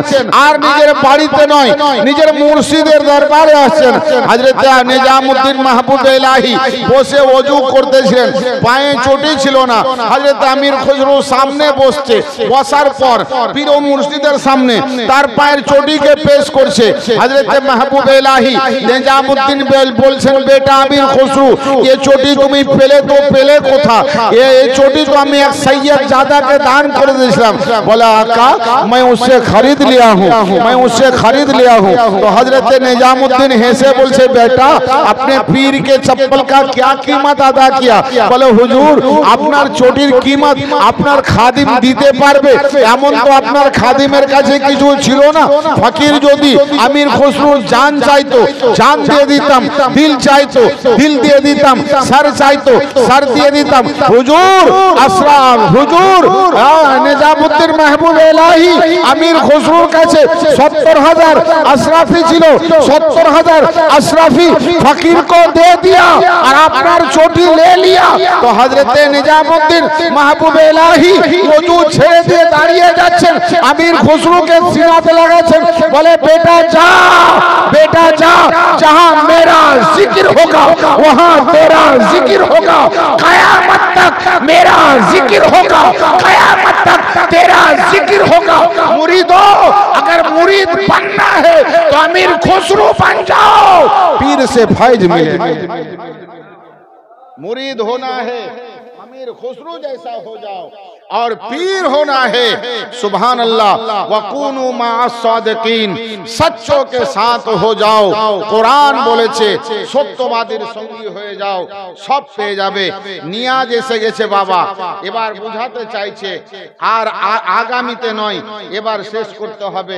আর নিজের বাড়িতে নয় নিজের মুর্শিদের দরবারে আসছেন। হযরত নিজামউদ্দিন মাহবুব ইলাহি বসে ওযু করতেছিলেন, পায়ে চটি ছিল না। হযরত আমির খুসরো সামনে বসছে, বসার পর পীর ও মুর্শিদের সামনে তার পায়ের চটিকে পেশ করছে। হযরত মাহবুব ইলাহি নিজামউদ্দিন বলছেন, বেটা আমির খুসরো, ये चोटी তুমি পেলে তো পেলে কোথা? ये चोटी तो আমি এক সৈয়দ জাদাকে দান করে দিয়েছিলাম। বলে आका मैं उससे खरीद लिया हूँ, मैं उससे खरीद लिया हूँ। तो हजरत निजामुद्दीन हेसे बोलছে, बेटा अपने पीर के चप्पल का क्या कीमत अदा किया? বলে হুজুর আপনার চটির कीमत আপনার খাদিম দিতে পারবে? এমন তো আপনার খাদিমের কাছে কিছু ছিল না। ফকির যদি আমির খুসরো জান চাইতো জান দিয়ে দিতাম, দিল চাইতো দিল দিয়ে দিতাম, सर চাইতো सर দিয়ে দিতাম। হুজুর আসরাফ হুজুর নিজামউদ্দিন মাহবুব ইলাহি আমির খুসরোর কাছে 70,000 अशराफी ছিল, 70,000 अशराफी फकीर को दे दिया और আপনার চটি ले लिया। तो हजरत निजामुद्दीन महबूब इलाही वजू ছেড়ে দিয়ে দাঁড়িয়ে যাচ্ছেন, আমির খুসরোকে সিনাতে লাগাচ্ছেন। বলে बेटा जा, बेटा जा, जहां मेरा जिक्र होगा वहां तेरा जिक्र होगा, कयामत तक मेरा जिक्र होगा, कयामत तक तेरा जिक्र होगा। मुरीदो अगर मुरीद बनना है तो अमीर खुसरो बन जाओ, पीर से फैज मिलेगा। मुरीद होना है अमीर खुसरो जैसा हो जाओ, और पीर होना है सुभान अल्लाह वकुनु माअस सादिकीन, सच्चों के साथ हो जाओ। कुरान বলেছে সত্যবাদীর সঙ্গী হয়ে যাও, সব পেয়ে যাবে। নিয়াজ এসে গেছে বাবা, এবার বুঝাতে চাইছে আর আগামীতে নয়, এবার শেষ করতে হবে।